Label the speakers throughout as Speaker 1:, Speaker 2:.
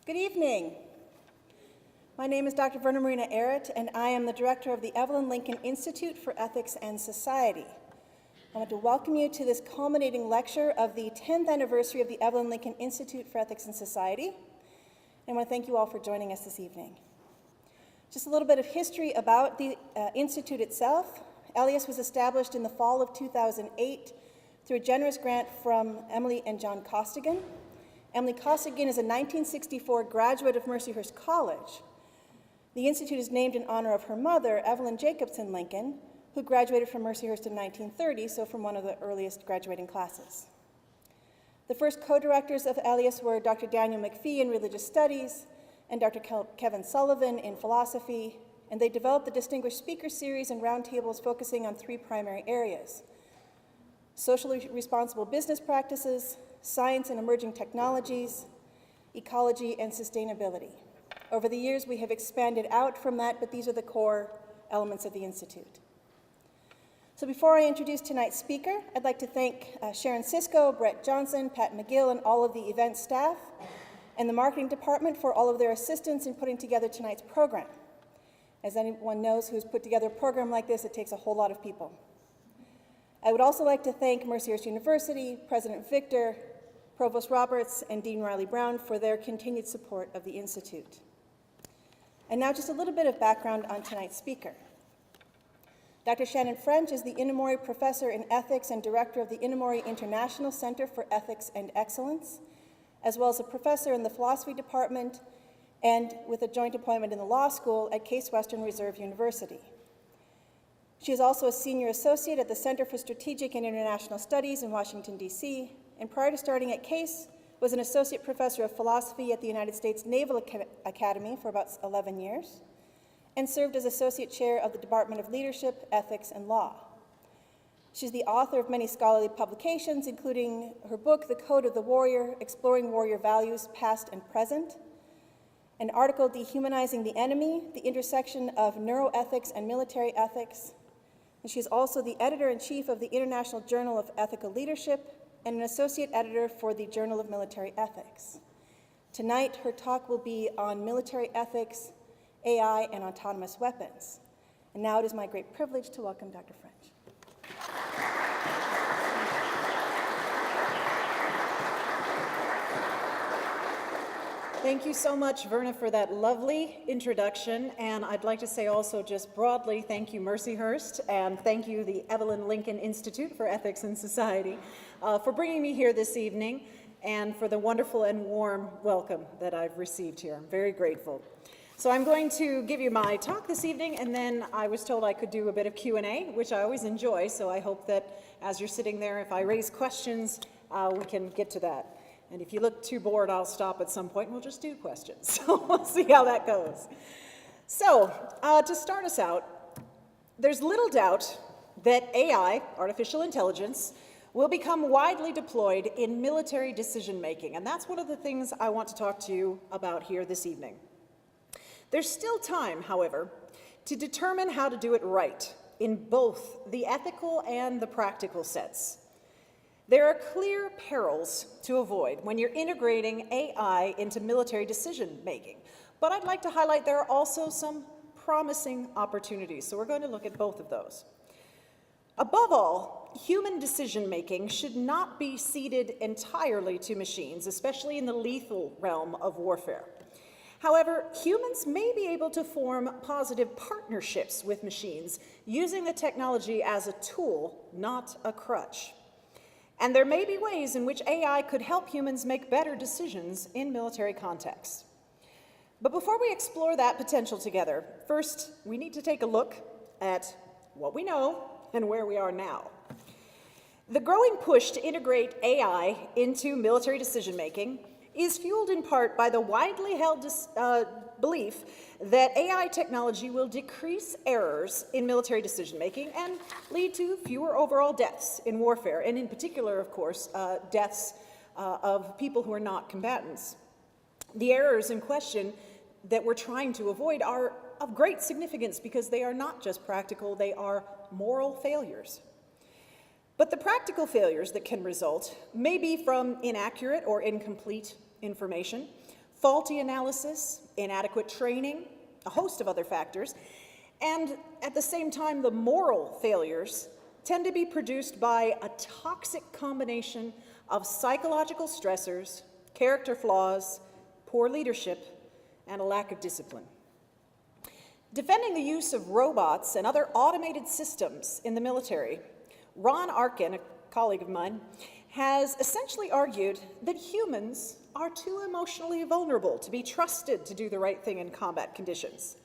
Speaker 1: Good evening. My name is Dr. Verna Marina Ehret, and I am the director of the Evelyn Lincoln Institute for Ethics and Society. I want to welcome you to this culminating lecture of the 10th anniversary of the Evelyn Lincoln Institute for Ethics and Society. And I want to thank you all for joining us this evening. Just a little bit of history about the Institute itself. ELIAS was established in the fall of 2008 through a generous grant from Emily and John Costigan. Emily Costigan is a 1964 graduate of Mercyhurst College. The Institute is named in honor of her mother, Evelyn Jacobson Lincoln, who graduated from Mercyhurst in 1930, so from one of the earliest graduating classes. The first co-directors of ELIAS were Dr. Daniel McPhee in Religious Studies and Dr. Kevin Sullivan in Philosophy, and they developed the Distinguished Speaker Series and roundtables focusing on three primary areas: socially responsible business practices, science and emerging technologies, ecology, and sustainability. Over the years, we have expanded out from that, but these are the core elements of the Institute. So before I introduce tonight's speaker, I'd like to thank Sharon Sisko, Brett Johnson, Pat McGill, and all of the event staff, and the marketing department for all of their assistance in putting together tonight's program. As anyone knows who's put together a program like this, it takes a whole lot of people. I would also like to thank Mercyhurst University, President Victor, Provost Roberts, and Dean Riley Brown for their continued support of the Institute. And now just a little bit of background on tonight's speaker. Dr. Shannon French is the Inamori Professor in Ethics and Director of the Inamori International Center for Ethics and Excellence, as well as a professor in the Philosophy Department and with a joint appointment in the Law School at Case Western Reserve University. She is also a Senior Associate at the Center for Strategic and International Studies in Washington, D.C., and prior to starting at Case, was an Associate Professor of Philosophy at the United States Naval Academy for about 11 years, and served as Associate Chair of the Department of Leadership, Ethics, and Law. She's the author of many scholarly publications, including her book, The Code of the Warrior, Exploring Warrior Values, Past and Present, an article, Dehumanizing the Enemy, the Intersection of Neuroethics and Military Ethics, and she's also the editor-in-chief of the International Journal of Ethical Leadership and an associate editor for the Journal of Military Ethics. Tonight, her talk will be on military ethics, AI, and autonomous weapons. And now it is my great privilege to welcome Dr. French.
Speaker 2: Thank you so much, Verna, for that lovely introduction. And I'd like to say also just broadly, thank you, Mercyhurst, and thank you, the Evelyn Lincoln Institute for Ethics and Society, for bringing me here this evening and for the wonderful and warm welcome that I've received here. I'm very grateful. So I'm going to give you my talk this evening, and then I was told I could do a bit of Q&A, which I always enjoy, so I hope that as you're sitting there, if I raise questions, we can get to that. And if you look too bored, I'll stop at some point and we'll just do questions. So we'll see how that goes. So to start us out, there's little doubt that AI, artificial intelligence, will become widely deployed in military decision-making. And that's one of the things I want to talk to you about here this evening. There's still time, however, to determine how to do it right in both the ethical and the practical sense. There are clear perils to avoid when you're integrating AI into military decision-making, but I'd like to highlight there are also some promising opportunities, so we're going to look at both of those. Above all, human decision-making should not be ceded entirely to machines, especially in the lethal realm of warfare. However, humans may be able to form positive partnerships with machines, using the technology as a tool, not a crutch. And there may be ways in which AI could help humans make better decisions in military contexts. But before we explore that potential together, first, we need to take a look at what we know and where we are now. The growing push to integrate AI into military decision-making is fueled in part by the widely held belief that AI technology will decrease errors in military decision-making and lead to fewer overall deaths in warfare, and in particular, of course, deaths of people who are not combatants. The errors in question that we're trying to avoid are of great significance because they are not just practical, they are moral failures. But the practical failures that can result may be from inaccurate or incomplete information, faulty analysis, inadequate training, a host of other factors, and at the same time, the moral failures tend to be produced by a toxic combination of psychological stressors, character flaws, poor leadership, and a lack of discipline. Defending the use of robots and other automated systems in the military, Ron Arkin, a colleague of mine, has essentially argued that humans are too emotionally vulnerable to be trusted to do the right thing in combat conditions.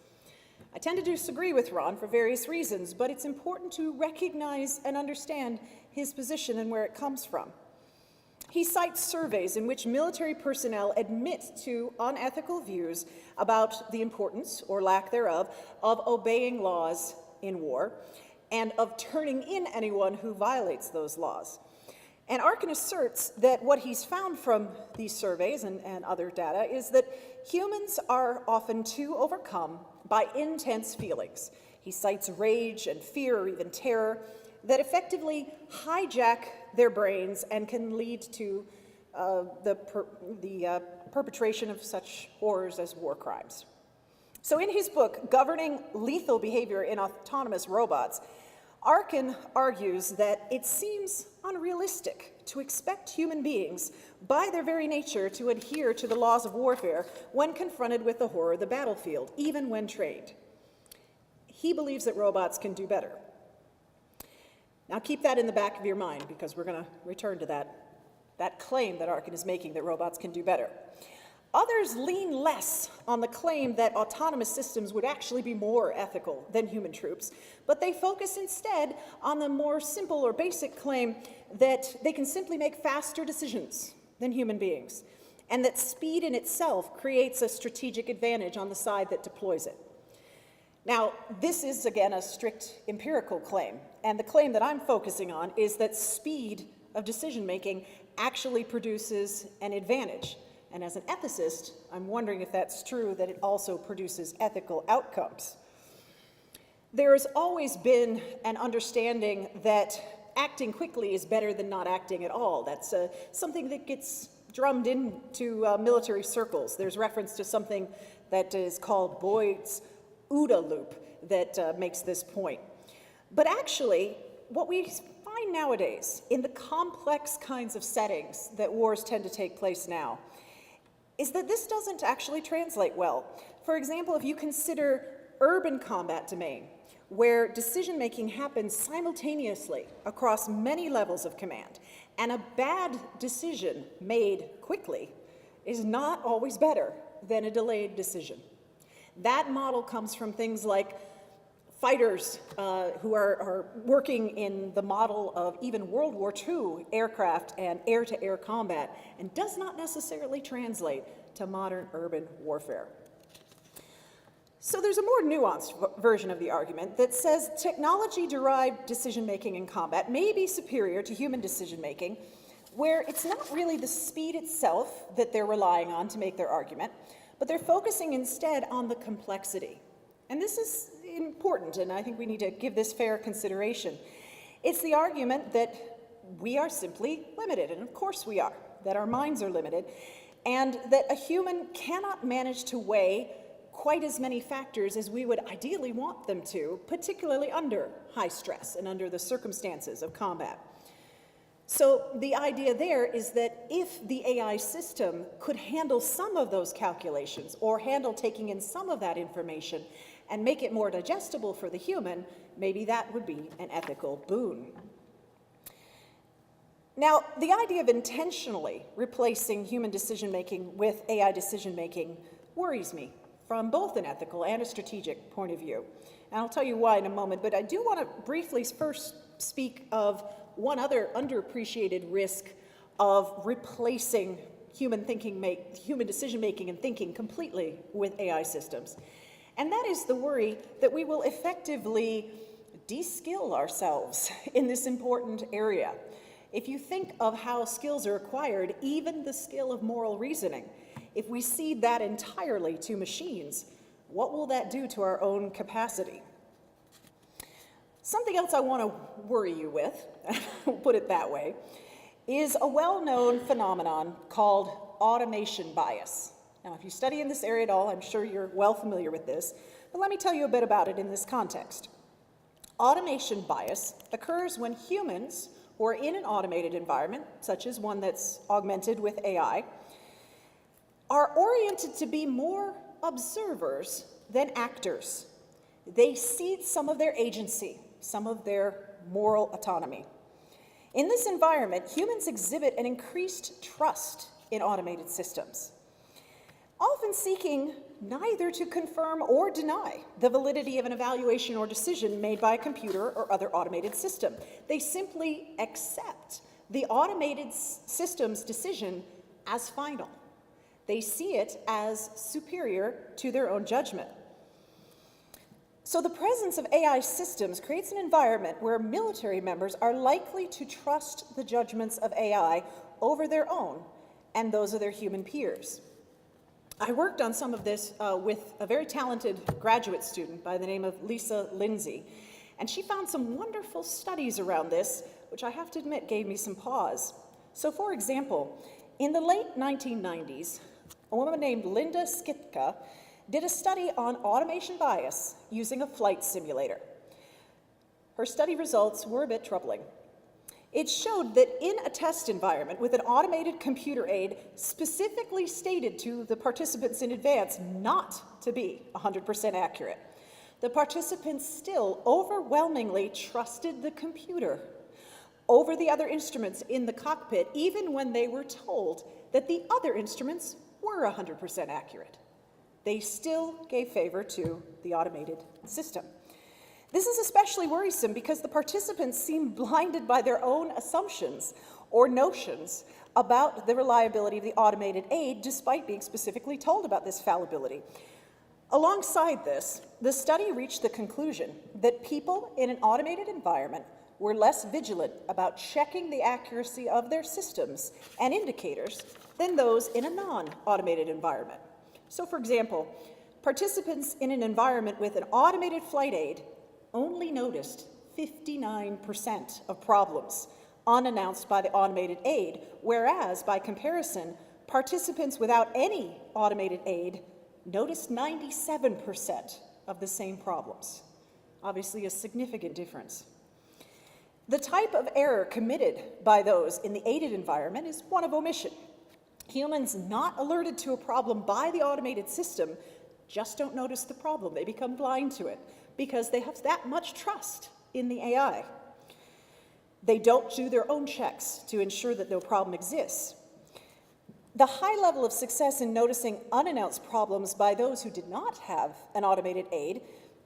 Speaker 2: I tend to disagree with Ron for various reasons, but it's important to recognize and understand his position and where it comes from. He cites surveys in which military personnel admit to unethical views about the importance, or lack thereof, of obeying laws in war and of turning in anyone who violates those laws. And Arkin asserts that what he's found from these surveys and other data is that humans are often too overcome by intense feelings. He cites rage and fear or even terror that effectively hijack their brains and can lead to the perpetration of such horrors as war crimes. So in his book, Governing Lethal Behavior in Autonomous Robots, Arkin argues that it seems unrealistic to expect human beings, by their very nature, to adhere to the laws of warfare when confronted with the horror of the battlefield, even when trained. He believes that robots can do better. Now keep that in the back of your mind, because we're going to return to that claim that Arkin is making, that robots can do better. Others lean less on the claim that autonomous systems would actually be more ethical than human troops, but they focus instead on the more simple or basic claim that they can simply make faster decisions than human beings, and that speed in itself creates a strategic advantage on the side that deploys it. Now, this is, again, a strict empirical claim, and the claim that I'm focusing on is that speed of decision-making actually produces an advantage. And as an ethicist, I'm wondering if that's true, that it also produces ethical outcomes. There has always been an understanding that acting quickly is better than not acting at all. That's something that gets drummed into military circles. There's reference to something that is called Boyd's OODA loop that makes this point. But actually, what we find nowadays in the complex kinds of settings that wars tend to take place now is that this doesn't actually translate well. For example, if you consider urban combat domain, where decision-making happens simultaneously across many levels of command, and a bad decision made quickly is not always better than a delayed decision. That model comes from things like fighters who are working in the model of even World War II aircraft and air-to-air combat, and does not necessarily translate to modern urban warfare. So there's a more nuanced version of the argument that says technology-derived decision-making in combat may be superior to human decision-making, where it's not really the speed itself that they're relying on to make their argument, but they're focusing instead on the complexity. And this is important, and I think we need to give this fair consideration. It's the argument that we are simply limited, and of course we are, that our minds are limited, and that a human cannot manage to weigh quite as many factors as we would ideally want them to, particularly under high stress and under the circumstances of combat. So the idea there is that if the AI system could handle some of those calculations, or handle taking in some of that information and make it more digestible for the human, maybe that would be an ethical boon. Now, the idea of intentionally replacing human decision-making with AI decision-making worries me from both an ethical and a strategic point of view. And I'll tell you why in a moment, but I do want to briefly first speak of one other underappreciated risk of replacing human decision-making and thinking completely with AI systems. And that is the worry that we will effectively de-skill ourselves in this important area. If you think of how skills are acquired, even the skill of moral reasoning, if we cede that entirely to machines, what will that do to our own capacity? Something else I want to worry you with, we'll put it that way, is a well-known phenomenon called automation bias. Now, if you study in this area at all, I'm sure you're well familiar with this, but let me tell you a bit about it in this context. Automation bias occurs when humans who are in an automated environment, such as one that's augmented with AI, are oriented to be more observers than actors. They cede some of their agency, some of their moral autonomy. In this environment, humans exhibit an increased trust in automated systems, often seeking neither to confirm or deny the validity of an evaluation or decision made by a computer or other automated system. They simply accept the automated system's decision as final. They see it as superior to their own judgment. So the presence of AI systems creates an environment where military members are likely to trust the judgments of AI over their own and those of their human peers. I worked on some of this with a very talented graduate student by the name of Lindsey, and she found some wonderful studies around this, which I have to admit gave me some pause. So for example, in the late 1990s, a woman named Linda Skitka did a study on automation bias using a flight simulator. Her study results were a bit troubling. It showed that in a test environment with an automated computer aid specifically stated to the participants in advance not to be 100% accurate, the participants still overwhelmingly trusted the computer over the other instruments in the cockpit, even when they were told that the other instruments were 100% accurate. They still gave favor to the automated system. This is especially worrisome because the participants seem blinded by their own assumptions or notions about the reliability of the automated aid, despite being specifically told about this fallibility. Alongside this, the study reached the conclusion that people in an automated environment were less vigilant about checking the accuracy of their systems and indicators than those in a non-automated environment. So, for example, participants in an environment with an automated flight aid only noticed 59% of problems unannounced by the automated aid, whereas, by comparison, participants without any automated aid noticed 97% of the same problems. Obviously, a significant difference. The type of error committed by those in the aided environment is one of omission. Humans not alerted to a problem by the automated system just don't notice the problem. They become blind to it because they have that much trust in the AI. They don't do their own checks to ensure that no problem exists. The high level of success in noticing unannounced problems by those who did not have an automated aid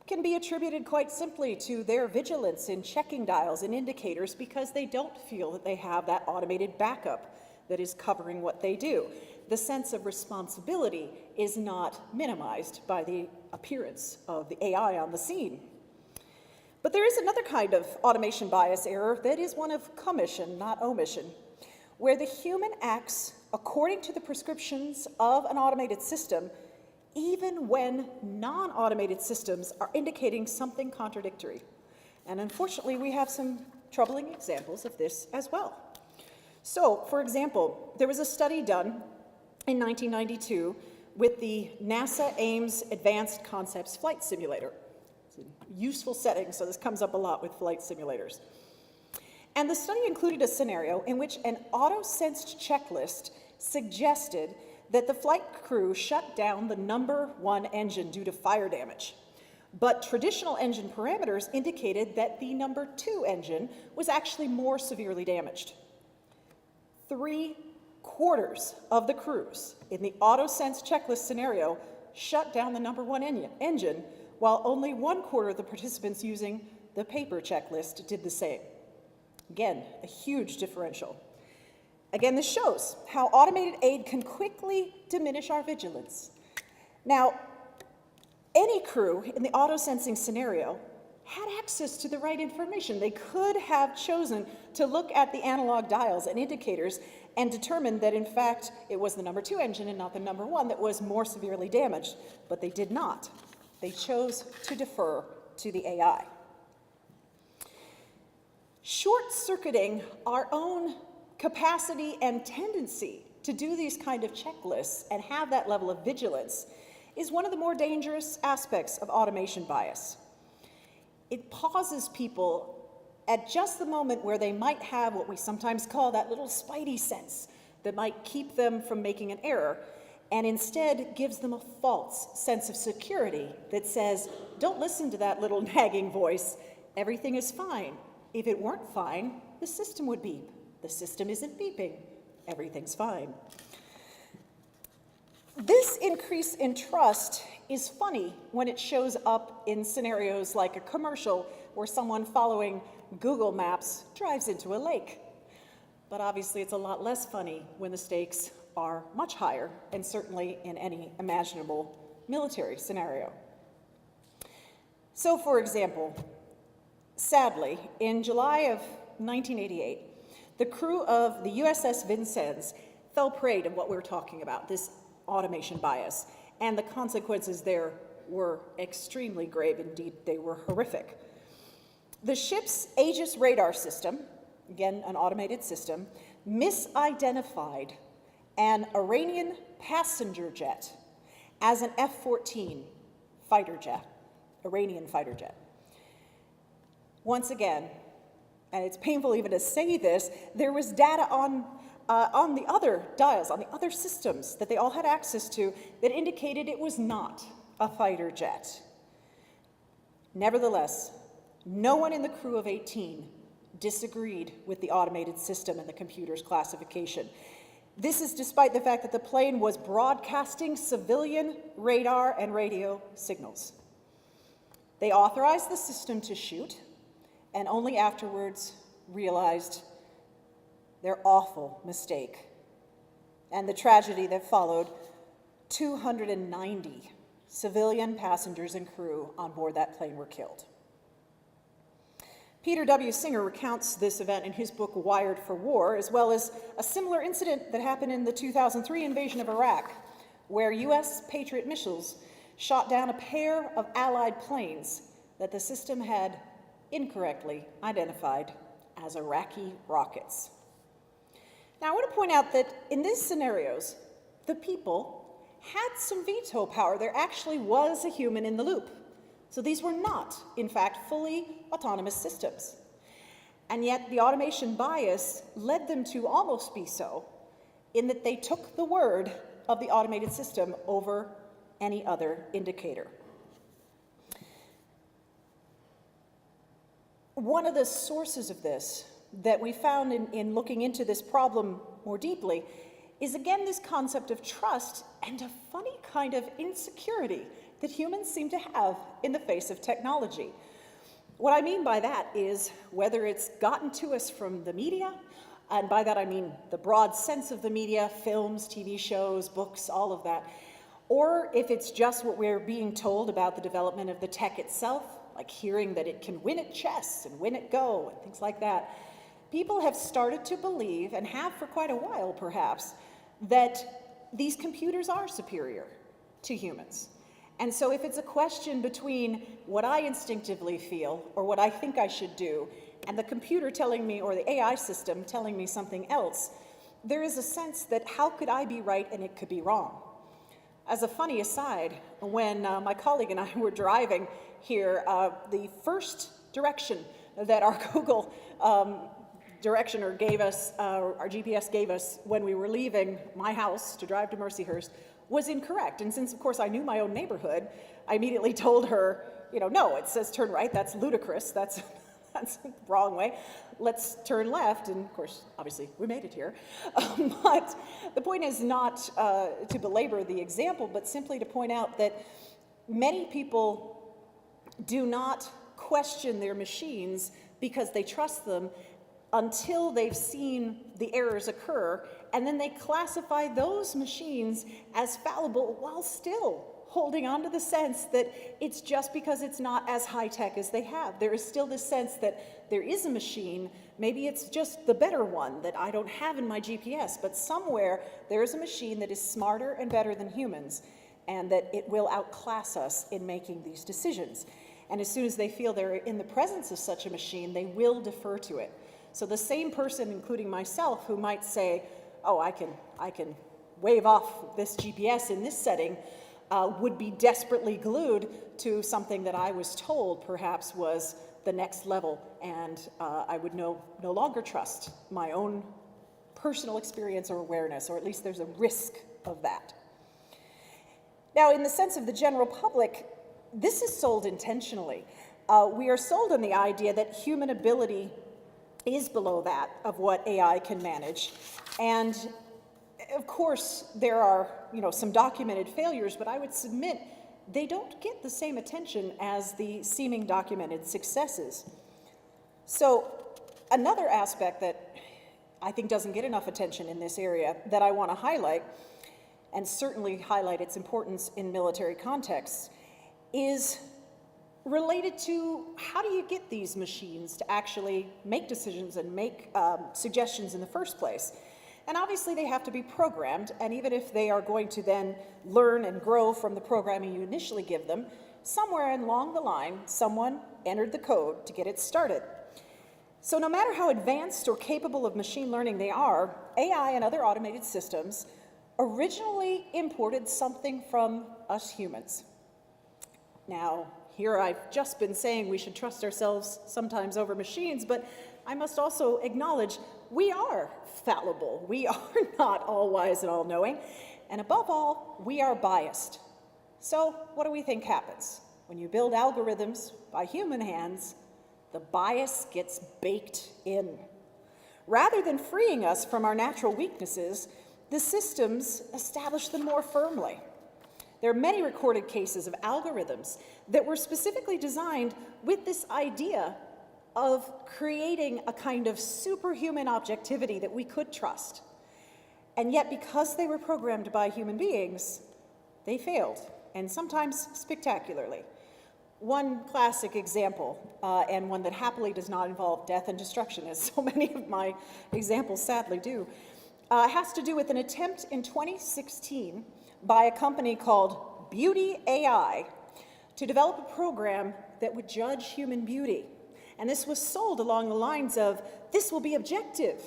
Speaker 2: can be attributed quite simply to their vigilance in checking dials and indicators because they don't feel that they have that automated backup that is covering what they do. The sense of responsibility is not minimized by the appearance of the AI on the scene. But there is another kind of automation bias error that is one of commission, not omission, where the human acts according to the prescriptions of an automated system, even when non-automated systems are indicating something contradictory. And unfortunately, we have some troubling examples of this as well. So, for example, there was a study done in 1992 with the NASA Ames Advanced Concepts Flight Simulator. It's a useful setting, so this comes up a lot with flight simulators. And the study included a scenario in which an auto-sensed checklist suggested that the flight crew shut down the number 1 engine due to fire damage. But traditional engine parameters indicated that the number 2 engine was actually more severely damaged. 3/4 of the crews in the auto-sense checklist scenario shut down the number 1 engine, while only 1/4 of the participants using the paper checklist did the same. Again, a huge differential. Again, this shows how automated aid can quickly diminish our vigilance. Now, any crew in the auto-sensing scenario had access to the right information. They could have chosen to look at the analog dials and indicators and determine that, in fact, it was the number 2 engine and not the number 1 that was more severely damaged, but they did not. They chose to defer to the AI. Short-circuiting our own capacity and tendency to to do these kind of checklists and have that level of vigilance is one of the more dangerous aspects of automation bias. It pauses people at just the moment where they might have what we sometimes call that little spidey sense that might keep them from making an error, and instead gives them a false sense of security that says, don't listen to that little nagging voice. Everything is fine. If it weren't fine, the system would beep. The system isn't beeping. Everything's fine. This increase in trust is funny when it shows up in scenarios like a commercial where someone following Google Maps drives into a lake. But obviously it's a lot less funny when the stakes are much higher, and certainly in any imaginable military scenario. So, for example, sadly, in July of 1988, the crew of the USS Vincennes fell prey to what we're talking about, this automation bias, and the consequences there were extremely grave. Indeed, they were horrific. The ship's Aegis radar system, again, an automated system, misidentified an Iranian passenger jet as an F-14 fighter jet, Iranian fighter jet. Once again, and it's painful even to say this, there was data on the other dials, on the other systems that they all had access to that indicated it was not a fighter jet. Nevertheless, no one in the crew of 18 disagreed with the automated system and the computer's classification. This is despite the fact that the plane was broadcasting civilian radar and radio signals. They authorized the system to shoot, and only afterwards realized their awful mistake. And the tragedy that followed, 290 civilian passengers and crew on board that plane were killed. Peter W. Singer recounts this event in his book, Wired for War, as well as a similar incident that happened in the 2003 invasion of Iraq, where U.S. Patriot missiles shot down a pair of Allied planes that the system had incorrectly identified as Iraqi rockets. Now, I want to point out that in these scenarios, the people had some veto power. There actually was a human in the loop. So these were not, in fact, fully autonomous systems. And yet the automation bias led them to almost be so, in that they took the word of the automated system over any other indicator. One of the sources of this that we found in looking into this problem more deeply is, again, this concept of trust and a funny kind of insecurity that humans seem to have in the face of technology. What I mean by that is whether it's gotten to us from the media, and by that I mean the broad sense of the media, films, TV shows, books, all of that, or if it's just what we're being told about the development of the tech itself, like hearing that it can win at chess and win at Go and things like that. People have started to believe, and have for quite a while perhaps, that these computers are superior to humans. And so if it's a question between what I instinctively feel or what I think I should do, and the computer telling me, or the AI system telling me something else, there is a sense that how could I be right and it could be wrong? As a funny aside, when my colleague and I were driving here, the first direction that our Google directioner gave us, our GPS gave us when we were leaving my house to drive to Mercyhurst was incorrect. And since, of course, I knew my own neighborhood, I immediately told her, no, it says turn right, that's ludicrous, that's the wrong way. Let's turn left, and of course, obviously, we made it here. But the point is not to belabor the example, but simply to point out that many people do not question their machines because they trust them until they've seen the errors occur, and then they classify those machines as fallible while still holding on to the sense that it's just because it's not as high-tech as they have. There is still this sense that there is a machine, maybe it's just the better one that I don't have in my GPS, but somewhere there is a machine that is smarter and better than humans, and that it will outclass us in making these decisions. And as soon as they feel they're in the presence of such a machine, they will defer to it. So the same person, including myself, who might say, oh, I can wave off this GPS in this setting, would be desperately glued to something that I was told perhaps was the next level, and I would no longer trust my own personal experience or awareness, or at least there's a risk of that. Now, in the sense of the general public, this is sold intentionally. We are sold on the idea that human ability is below that of what AI can manage, and of course, there are, some documented failures, but I would submit they don't get the same attention as the seeming documented successes. So another aspect that I think doesn't get enough attention in this area that I want to highlight, and certainly highlight its importance in military contexts, is related to how do you get these machines to actually make decisions and make suggestions in the first place? And obviously they have to be programmed, and even if they are going to then learn and grow from the programming you initially give them, somewhere along the line, someone entered the code to get it started. So no matter how advanced or capable of machine learning they are, AI and other automated systems originally imported something from us humans. Now, here I've just been saying we should trust ourselves sometimes over machines, but I must also acknowledge we are fallible. We are not all wise and all knowing. And above all, we are biased. So what do we think happens? When you build algorithms by human hands, the bias gets baked in. Rather than freeing us from our natural weaknesses, the systems establish them more firmly. There are many recorded cases of algorithms that were specifically designed with this idea of creating a kind of superhuman objectivity that we could trust. And yet, because they were programmed by human beings, they failed, and sometimes spectacularly. One classic example, and one that happily does not involve death and destruction, as so many of my examples sadly do, has to do with an attempt in 2016 by a company called Beauty AI to develop a program that would judge human beauty. And this was sold along the lines of, this will be objective.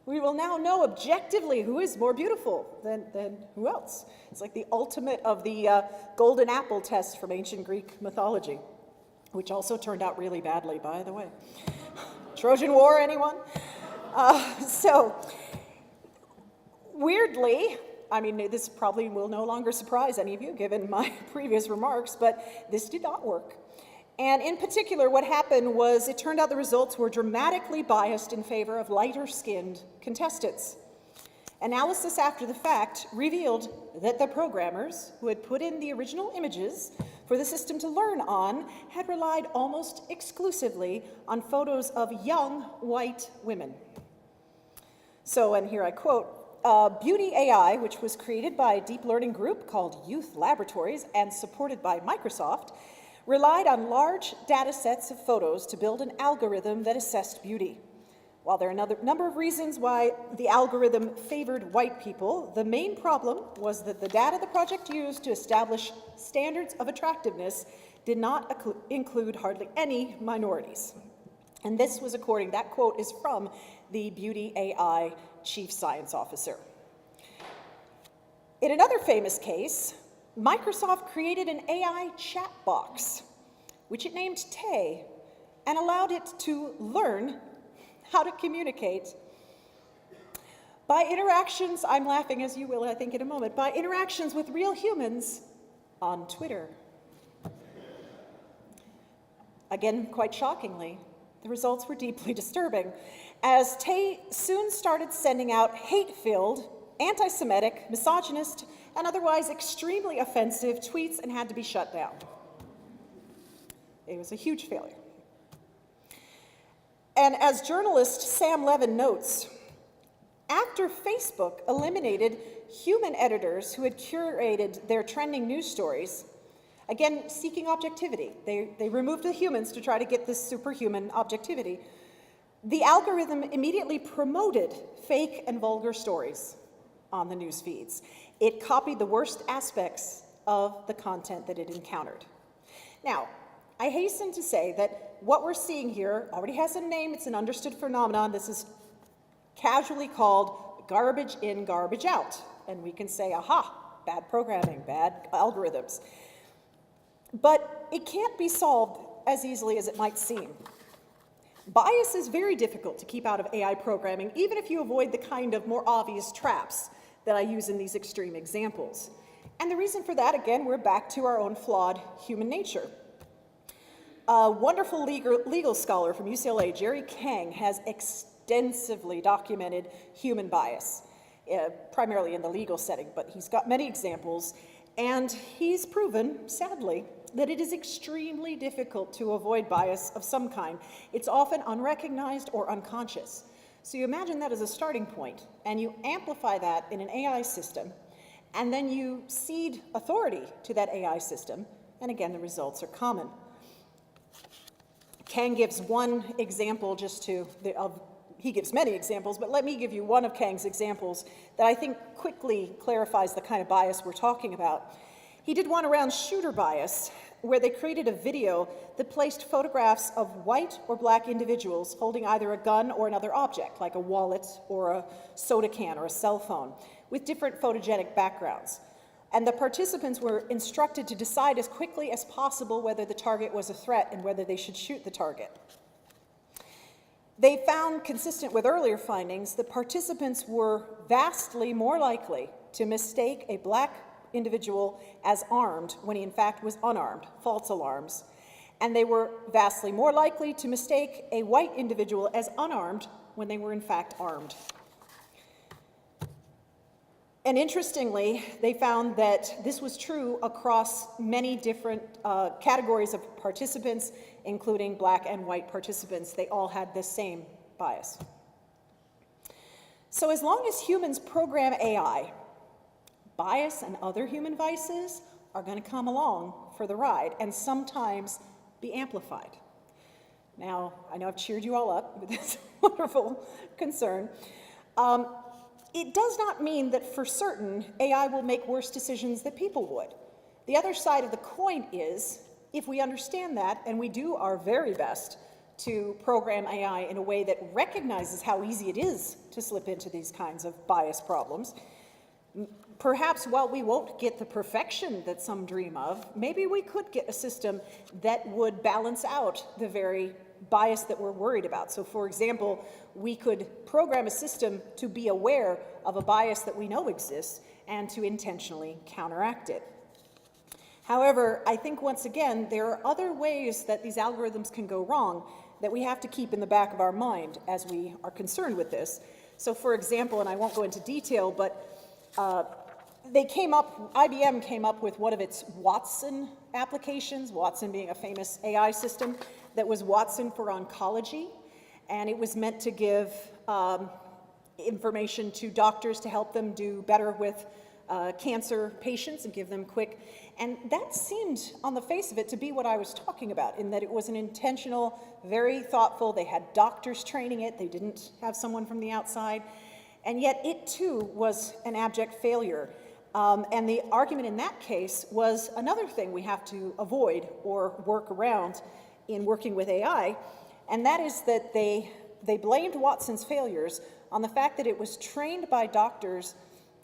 Speaker 2: We will now know objectively who is more beautiful than who else. It's like the ultimate of the golden apple test from ancient Greek mythology, which also turned out really badly, by the way. Trojan War, anyone? So, weirdly, I mean, this probably will no longer surprise any of you, given my previous remarks, but this did not work. And in particular, what happened was it turned out the results were dramatically biased in favor of lighter-skinned contestants. Analysis after the fact revealed that the programmers who had put in the original images for the system to learn on had relied almost exclusively on photos of young white women. So, and here I quote, Beauty AI, which was created by a deep learning group called Youth Laboratories and supported by Microsoft, relied on large data sets of photos to build an algorithm that assessed beauty. While there are a number of reasons why the algorithm favored white people, the main problem was that the data the project used to establish standards of attractiveness did not include hardly any minorities. And this was that quote is from the Beauty AI chief science officer. In another famous case, Microsoft created an AI chat box, which it named Tay, and allowed it to learn how to communicate by interactions, I'm laughing as you will, I think, in a moment, by interactions with real humans on Twitter. Again, quite shockingly, the results were deeply disturbing, as Tay soon started sending out hate-filled, anti-Semitic, misogynist, and otherwise extremely offensive tweets and had to be shut down. It was a huge failure. And as journalist Sam Levin notes, after Facebook eliminated human editors who had curated their trending news stories, again, seeking objectivity, they removed the humans to try to get this superhuman objectivity, the algorithm immediately promoted fake and vulgar stories on the news feeds. It copied the worst aspects of the content that it encountered. Now, I hasten to say that what we're seeing here already has a name. It's an understood phenomenon. This is casually called garbage in, garbage out. And we can say, aha, bad programming, bad algorithms. But it can't be solved as easily as it might seem. Bias is very difficult to keep out of AI programming, even if you avoid the kind of more obvious traps that I use in these extreme examples. And the reason for that, again, we're back to our own flawed human nature. A wonderful legal scholar from UCLA, Jerry Kang, has extensively documented human bias, primarily in the legal setting, but he's got many examples, and he's proven, sadly, that it is extremely difficult to avoid bias of some kind. It's often unrecognized or unconscious. So you imagine that as a starting point, and you amplify that in an AI system, and then you cede authority to that AI system, and again, the results are common. Kang gives one example he gives many examples, but let me give you one of Kang's examples that I think quickly clarifies the kind of bias we're talking about. He did one around shooter bias, where they created a video that placed photographs of white or black individuals holding either a gun or another object, like a wallet or a soda can or a cell phone, with different photogenic backgrounds. And the participants were instructed to decide as quickly as possible whether the target was a threat and whether they should shoot the target. They found, consistent with earlier findings, that participants were vastly more likely to mistake a black individual as armed when he in fact was unarmed, false alarms. And they were vastly more likely to mistake a white individual as unarmed when they were in fact armed. And interestingly, they found that this was true across many different categories of participants, including black and white participants. They all had the same bias. So as long as humans program AI, bias and other human vices are going to come along for the ride and sometimes be amplified. Now, I know I've cheered you all up with this wonderful concern. It does not mean that for certain AI will make worse decisions than people would. The other side of the coin is, if we understand that, and we do our very best to program AI in a way that recognizes how easy it is to slip into these kinds of bias problems, perhaps while we won't get the perfection that some dream of, maybe we could get a system that would balance out the very bias that we're worried about. So for example, we could program a system to be aware of a bias that we know exists and to intentionally counteract it. However, I think once again, there are other ways that these algorithms can go wrong that we have to keep in the back of our mind as we are concerned with this. So for example, and I won't go into detail, but IBM came up with one of its Watson applications, Watson being a famous AI system, that was Watson for oncology, and it was meant to give information to doctors to help them do better with cancer patients and give them quick. And that seemed, on the face of it, to be what I was talking about, in that it was an intentional, very thoughtful, they had doctors training it, they didn't have someone from the outside, and yet it too was an abject failure. And the argument in that case was another thing we have to avoid or work around in working with AI, and that is that they blamed Watson's failures on the fact that it was trained by doctors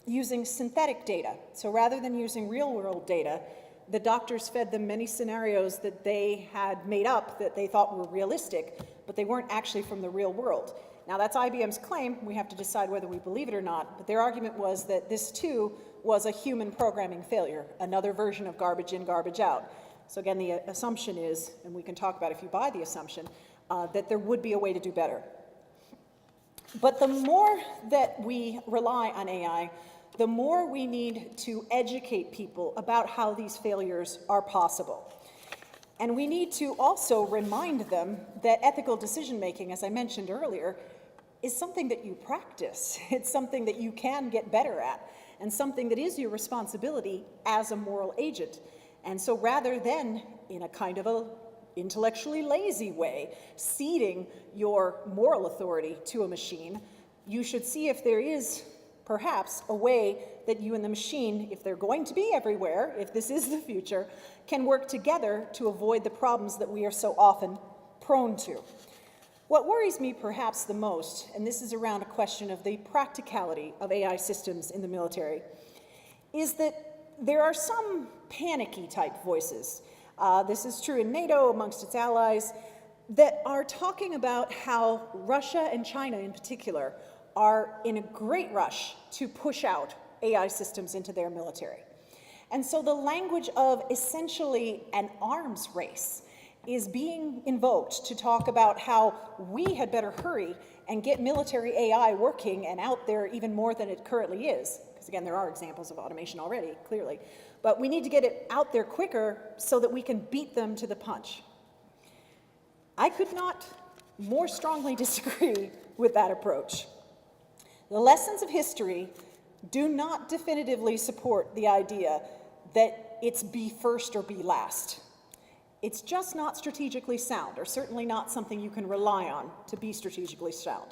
Speaker 2: using synthetic data. So rather than using real-world data, the doctors fed them many scenarios that they had made up that they thought were realistic, but they weren't actually from the real world. Now that's IBM's claim. We have to decide whether we believe it or not, but their argument was that this too was a human programming failure, another version of garbage in, garbage out. So again, the assumption is, and we can talk about if you buy the assumption, that there would be a way to do better. But the more that we rely on AI, the more we need to educate people about how these failures are possible. And we need to also remind them that ethical decision-making, as I mentioned earlier, is something that you practice. It's something that you can get better at, and something that is your responsibility as a moral agent. And so rather than, in a kind of a intellectually lazy way, ceding your moral authority to a machine, you should see if there is perhaps a way that you and the machine, if they're going to be everywhere, if this is the future, can work together to avoid the problems that we are so often prone to. What worries me perhaps the most, and this is around a question of the practicality of AI systems in the military, is that there are some panicky type voices. This is true in NATO, amongst its allies, that are talking about how Russia and China in particular are in a great rush to push out AI systems into their military. And so the language of essentially an arms race is being invoked to talk about how we had better hurry and get military AI working and out there even more than it currently is. Because again, there are examples of automation already, clearly. But we need to get it out there quicker so that we can beat them to the punch. I could not more strongly disagree with that approach. The lessons of history do not definitively support the idea that it's be first or be last. It's just not strategically sound, or certainly not something you can rely on to be strategically sound.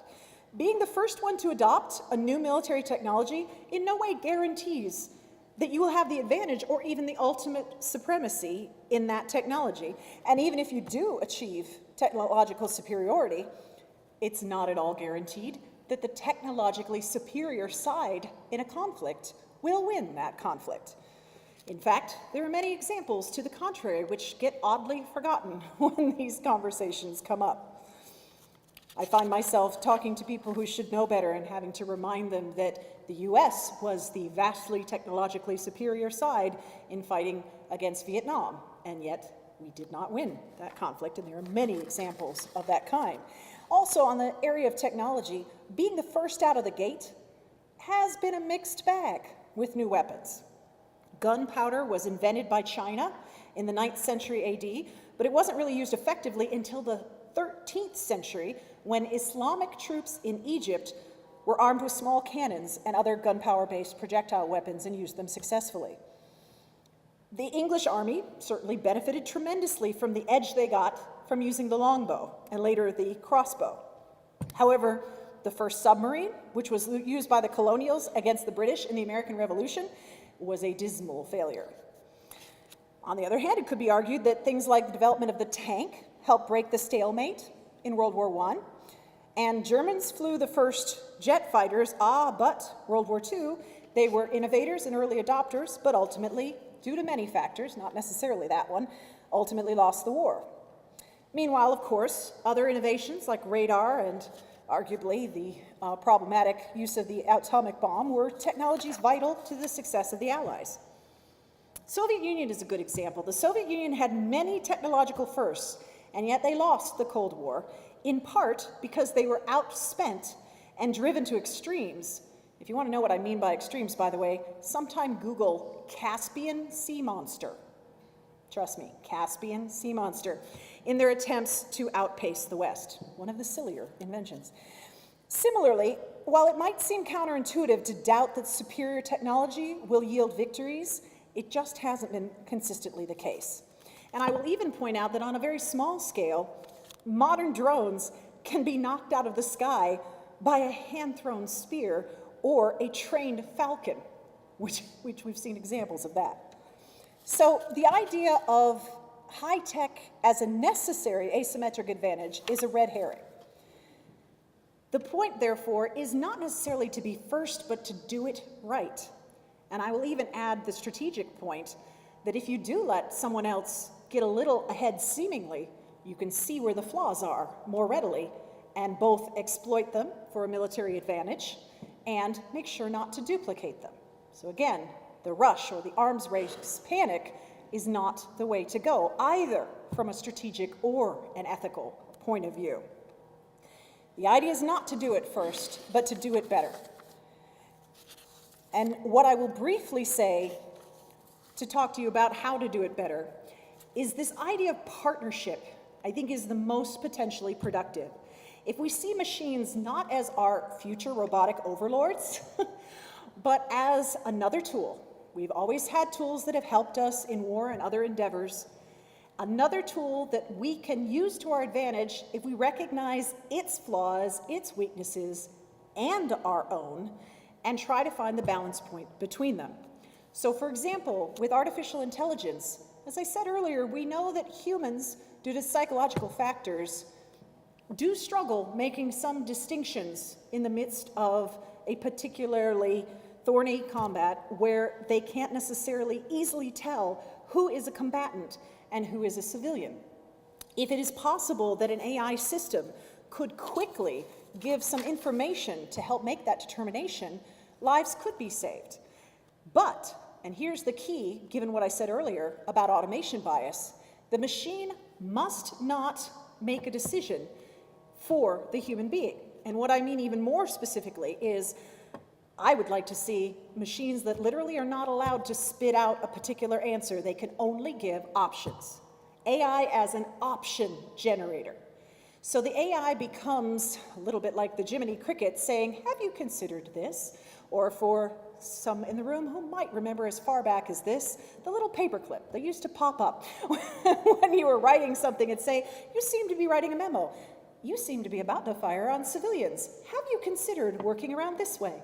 Speaker 2: Being the first one to adopt a new military technology in no way guarantees that you will have the advantage or even the ultimate supremacy in that technology. And even if you do achieve technological superiority, it's not at all guaranteed that the technologically superior side in a conflict will win that conflict. In fact, there are many examples to the contrary which get oddly forgotten when these conversations come up. I find myself talking to people who should know better and having to remind them that the US was the vastly technologically superior side in fighting against Vietnam, and yet we did not win that conflict, and there are many examples of that kind. Also, on the area of technology, being the first out of the gate has been a mixed bag with new weapons. Gunpowder was invented by China in the 9th century AD, but it wasn't really used effectively until the 13th century when Islamic troops in Egypt were armed with small cannons and other gunpowder-based projectile weapons and used them successfully. The English army certainly benefited tremendously from the edge they got from using the longbow and later the crossbow. However, the first submarine, which was used by the colonials against the British in the American Revolution, was a dismal failure. On the other hand, it could be argued that things like the development of the tank helped break the stalemate in World War I, and Germans flew the first jet fighters, but World War II, they were innovators and early adopters, but ultimately, due to many factors, not necessarily that one, ultimately lost the war. Meanwhile, of course, other innovations like radar and arguably the problematic use of the atomic bomb were technologies vital to the success of the Allies. Soviet Union is a good example. The Soviet Union had many technological firsts, and yet they lost the Cold War, in part because they were outspent and driven to extremes. If you want to know what I mean by extremes, by the way, sometime Google Caspian sea monster. Trust me, Caspian sea monster, in their attempts to outpace the West, one of the sillier inventions. Similarly, while it might seem counterintuitive to doubt that superior technology will yield victories, it just hasn't been consistently the case. And I will even point out that on a very small scale, modern drones can be knocked out of the sky by a hand-thrown spear or a trained falcon, which we've seen examples of that. So the idea of high tech as a necessary asymmetric advantage is a red herring. The point, therefore, is not necessarily to be first, but to do it right. And I will even add the strategic point that if you do let someone else get a little ahead seemingly, you can see where the flaws are more readily and both exploit them for a military advantage and make sure not to duplicate them. So again, the rush or the arms race panic is not the way to go, either from a strategic or an ethical point of view. The idea is not to do it first, but to do it better. And what I will briefly say to talk to you about how to do it better is this idea of partnership, I think, is the most potentially productive. If we see machines not as our future robotic overlords, but as another tool. We've always had tools that have helped us in war and other endeavors. Another tool that we can use to our advantage if we recognize its flaws, its weaknesses, and our own, and try to find the balance point between them. So for example, with artificial intelligence, as I said earlier, we know that humans, due to psychological factors, do struggle making some distinctions in the midst of a particularly thorny combat where they can't necessarily easily tell who is a combatant and who is a civilian. If it is possible that an AI system could quickly give some information to help make that determination, lives could be saved. But, and here's the key, given what I said earlier about automation bias, the machine must not make a decision for the human being. And what I mean even more specifically is I would like to see machines that literally are not allowed to spit out a particular answer. They can only give options. AI as an option generator. So the AI becomes a little bit like the Jiminy Cricket saying, have you considered this? Or for some in the room who might remember as far back as this, the little paperclip that used to pop up when you were writing something and say, you seem to be writing a memo. You seem to be about to fire on civilians. Have you considered working around this way?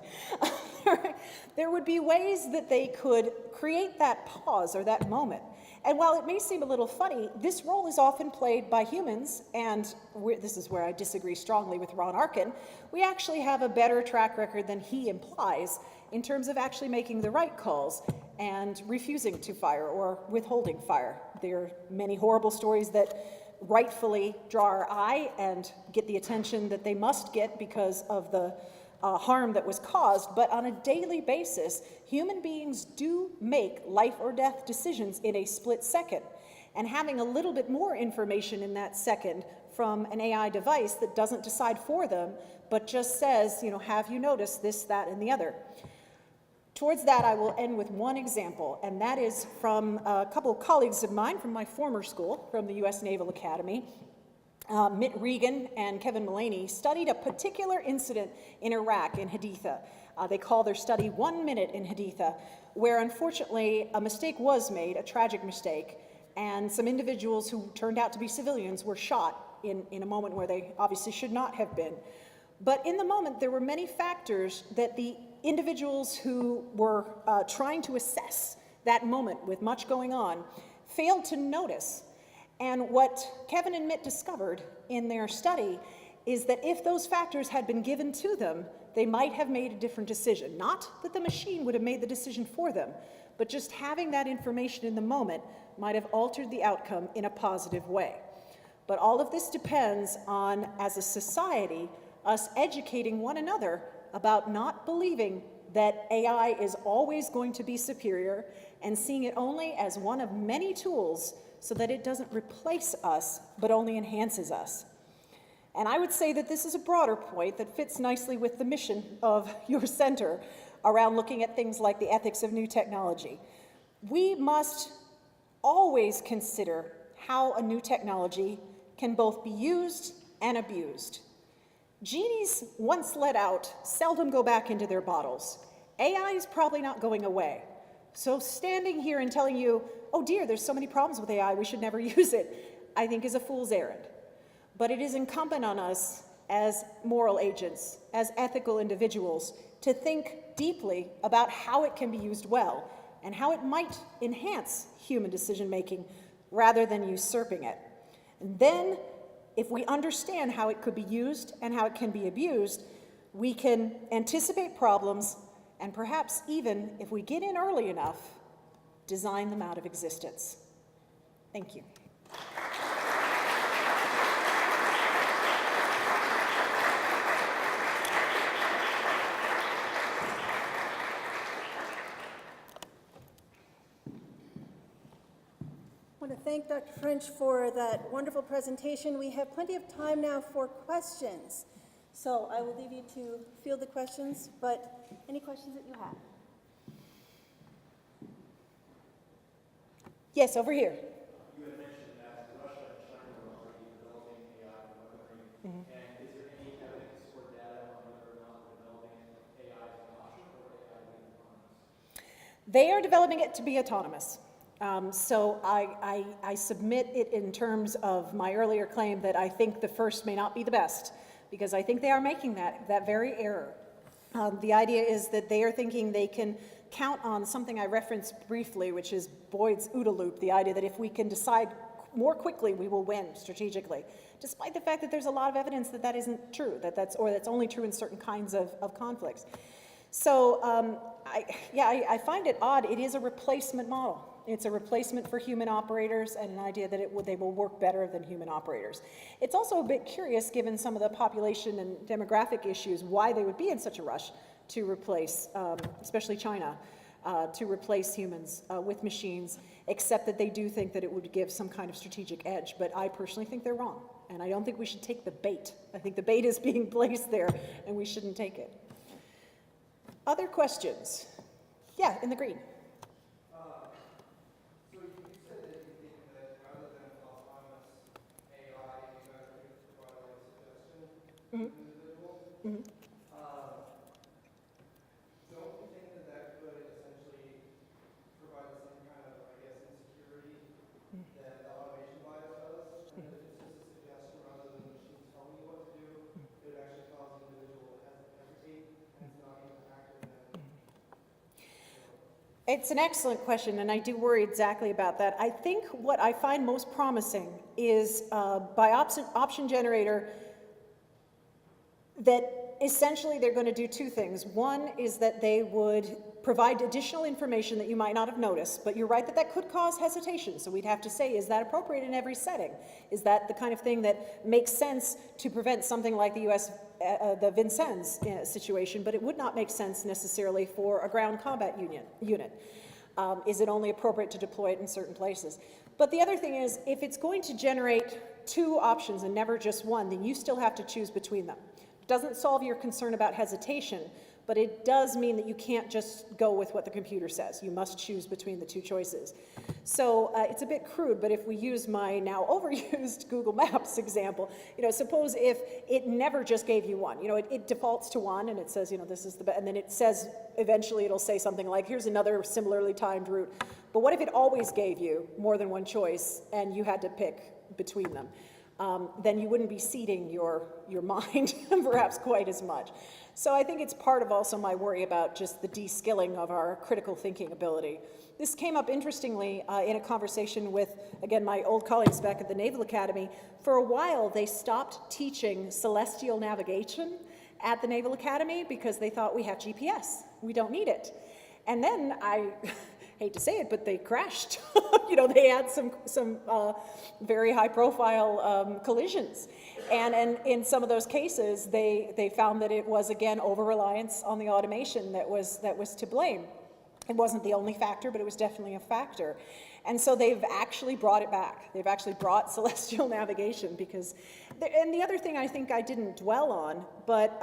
Speaker 2: There would be ways that they could create that pause or that moment. And while it may seem a little funny, this role is often played by humans, and this is where I disagree strongly with Ron Arkin. We actually have a better track record than he implies in terms of actually making the right calls and refusing to fire or withholding fire. There are many horrible stories that rightfully draw our eye and get the attention that they must get because of the harm that was caused, but on a daily basis, human beings do make life or death decisions in a split second. And having a little bit more information in that second from an AI device that doesn't decide for them, but just says, you know, have you noticed this, that, and the other? Towards that, I will end with one example, and that is from a couple of colleagues of mine from my former school, from the U.S. Naval Academy. Mitt Regan and Kevin Mullaney studied a particular incident in Iraq, in Haditha. They call their study 1 Minute in Haditha, where unfortunately a mistake was made, a tragic mistake, and some individuals who turned out to be civilians were shot in a moment where they obviously should not have been. But in the moment, there were many factors that the individuals who were trying to assess that moment with much going on failed to notice. And what Kevin and Mitt discovered in their study is that if those factors had been given to them, they might have made a different decision. Not that the machine would have made the decision for them, but just having that information in the moment might have altered the outcome in a positive way. But all of this depends on, as a society, us educating one another about not believing that AI is always going to be superior and seeing it only as one of many tools so that it doesn't replace us, but only enhances us. And I would say that this is a broader point that fits nicely with the mission of your center around looking at things like the ethics of new technology. We must always consider how a new technology can both be used and abused. Genies, once let out, seldom go back into their bottles. AI is probably not going away. So standing here and telling you, oh dear, there's so many problems with AI, we should never use it, I think is a fool's errand. But it is incumbent on us as moral agents, as ethical individuals, to think deeply about how it can be used well and how it might enhance human decision-making rather than usurping it. And then, if we understand how it could be used and how it can be abused, we can anticipate problems and perhaps even, if we get in early enough, design them out of existence. Thank you.
Speaker 1: I want to thank Dr. French for that wonderful presentation. We have plenty of time now for questions. So I will leave you to field the questions, but any questions that you have?
Speaker 2: Yes, over here.
Speaker 3: You had mentioned that Russia and China were already developing AI weaponry. And is there any evidence or data on whether or not they're developing AI as an option or AI being autonomous?
Speaker 2: They are developing it to be autonomous. So I submit it in terms of my earlier claim that I think the first may not be the best, because I think they are making that very error. The idea is that they are thinking they can count on something I referenced briefly, which is Boyd's OODA loop, the idea that if we can decide more quickly we will win strategically, despite the fact that there's a lot of evidence that that isn't true, that's only true in certain kinds of conflicts. So I find it odd. It is a replacement model. It's a replacement for human operators and an idea that they will work better than human operators. It's also a bit curious, given some of the population and demographic issues, why they would be in such a rush to replace, especially China, to replace humans with machines, except that they do think that it would give some kind of strategic edge. But I personally think they're wrong, and I don't think we should take the bait. I think the bait is being placed there, and we shouldn't take it. Other questions? Yeah, in the green.
Speaker 3: So you said that you think that rather than autonomous AI, you guys could provide like a suggestion to the individual. Don't you think that that could essentially provide the same kind of, I guess, insecurity that the automation bias does? And if it's just a suggestion rather than the machine telling you what to do, it would actually cause the individual to hesitate and to not even act in that.
Speaker 2: It's an excellent question, and I do worry exactly about that. I think what I find most promising is by option generator that essentially they're going to do two things. One is that they would provide additional information that you might not have noticed, but you're right that that could cause hesitation. So we'd have to say, is that appropriate in every setting? Is that the kind of thing that makes sense to prevent something like the U.S. The Vincennes situation, but it would not make sense necessarily for a ground combat unit. Is it only appropriate to deploy it in certain places? But the other thing is, if it's going to generate two options and never just one, then you still have to choose between them. It doesn't solve your concern about hesitation, but it does mean that you can't just go with what the computer says. You must choose between the two choices. So it's a bit crude, but if we use my now overused Google Maps example, suppose if it never just gave you one, it defaults to one and it says, this is the best, and then it says, eventually it'll say something like, here's another similarly timed route. But what if it always gave you more than one choice and you had to pick between them? Then you wouldn't be seeding your mind perhaps quite as much. So I think it's part of also my worry about just the de-skilling of our critical thinking ability. This came up interestingly in a conversation with, again, my old colleagues back at the Naval Academy. For a while, they stopped teaching celestial navigation at the Naval Academy because they thought we have GPS. We don't need it. And then I hate to say it, but they crashed. They had some very high-profile collisions, and in some of those cases, they found that it was again over-reliance on the automation that was to blame. It wasn't the only factor, but it was definitely a factor. And so they've actually brought it back. They've actually brought celestial navigation because, and the other thing I think I didn't dwell on, but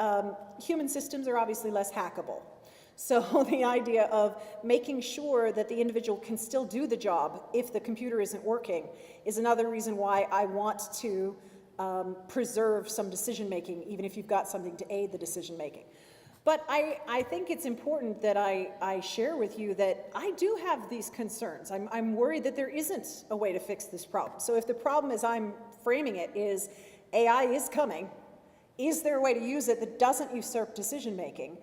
Speaker 2: human systems are obviously less hackable. So the idea of making sure that the individual can still do the job if the computer isn't working is another reason why I want to preserve some decision making, even if you've got something to aid the decision making. But I think it's important that I share with you that I do have these concerns. I'm worried that there isn't a way to fix this problem. So if the problem as I'm framing it is AI is coming, is there a way to use it that doesn't usurp decision making?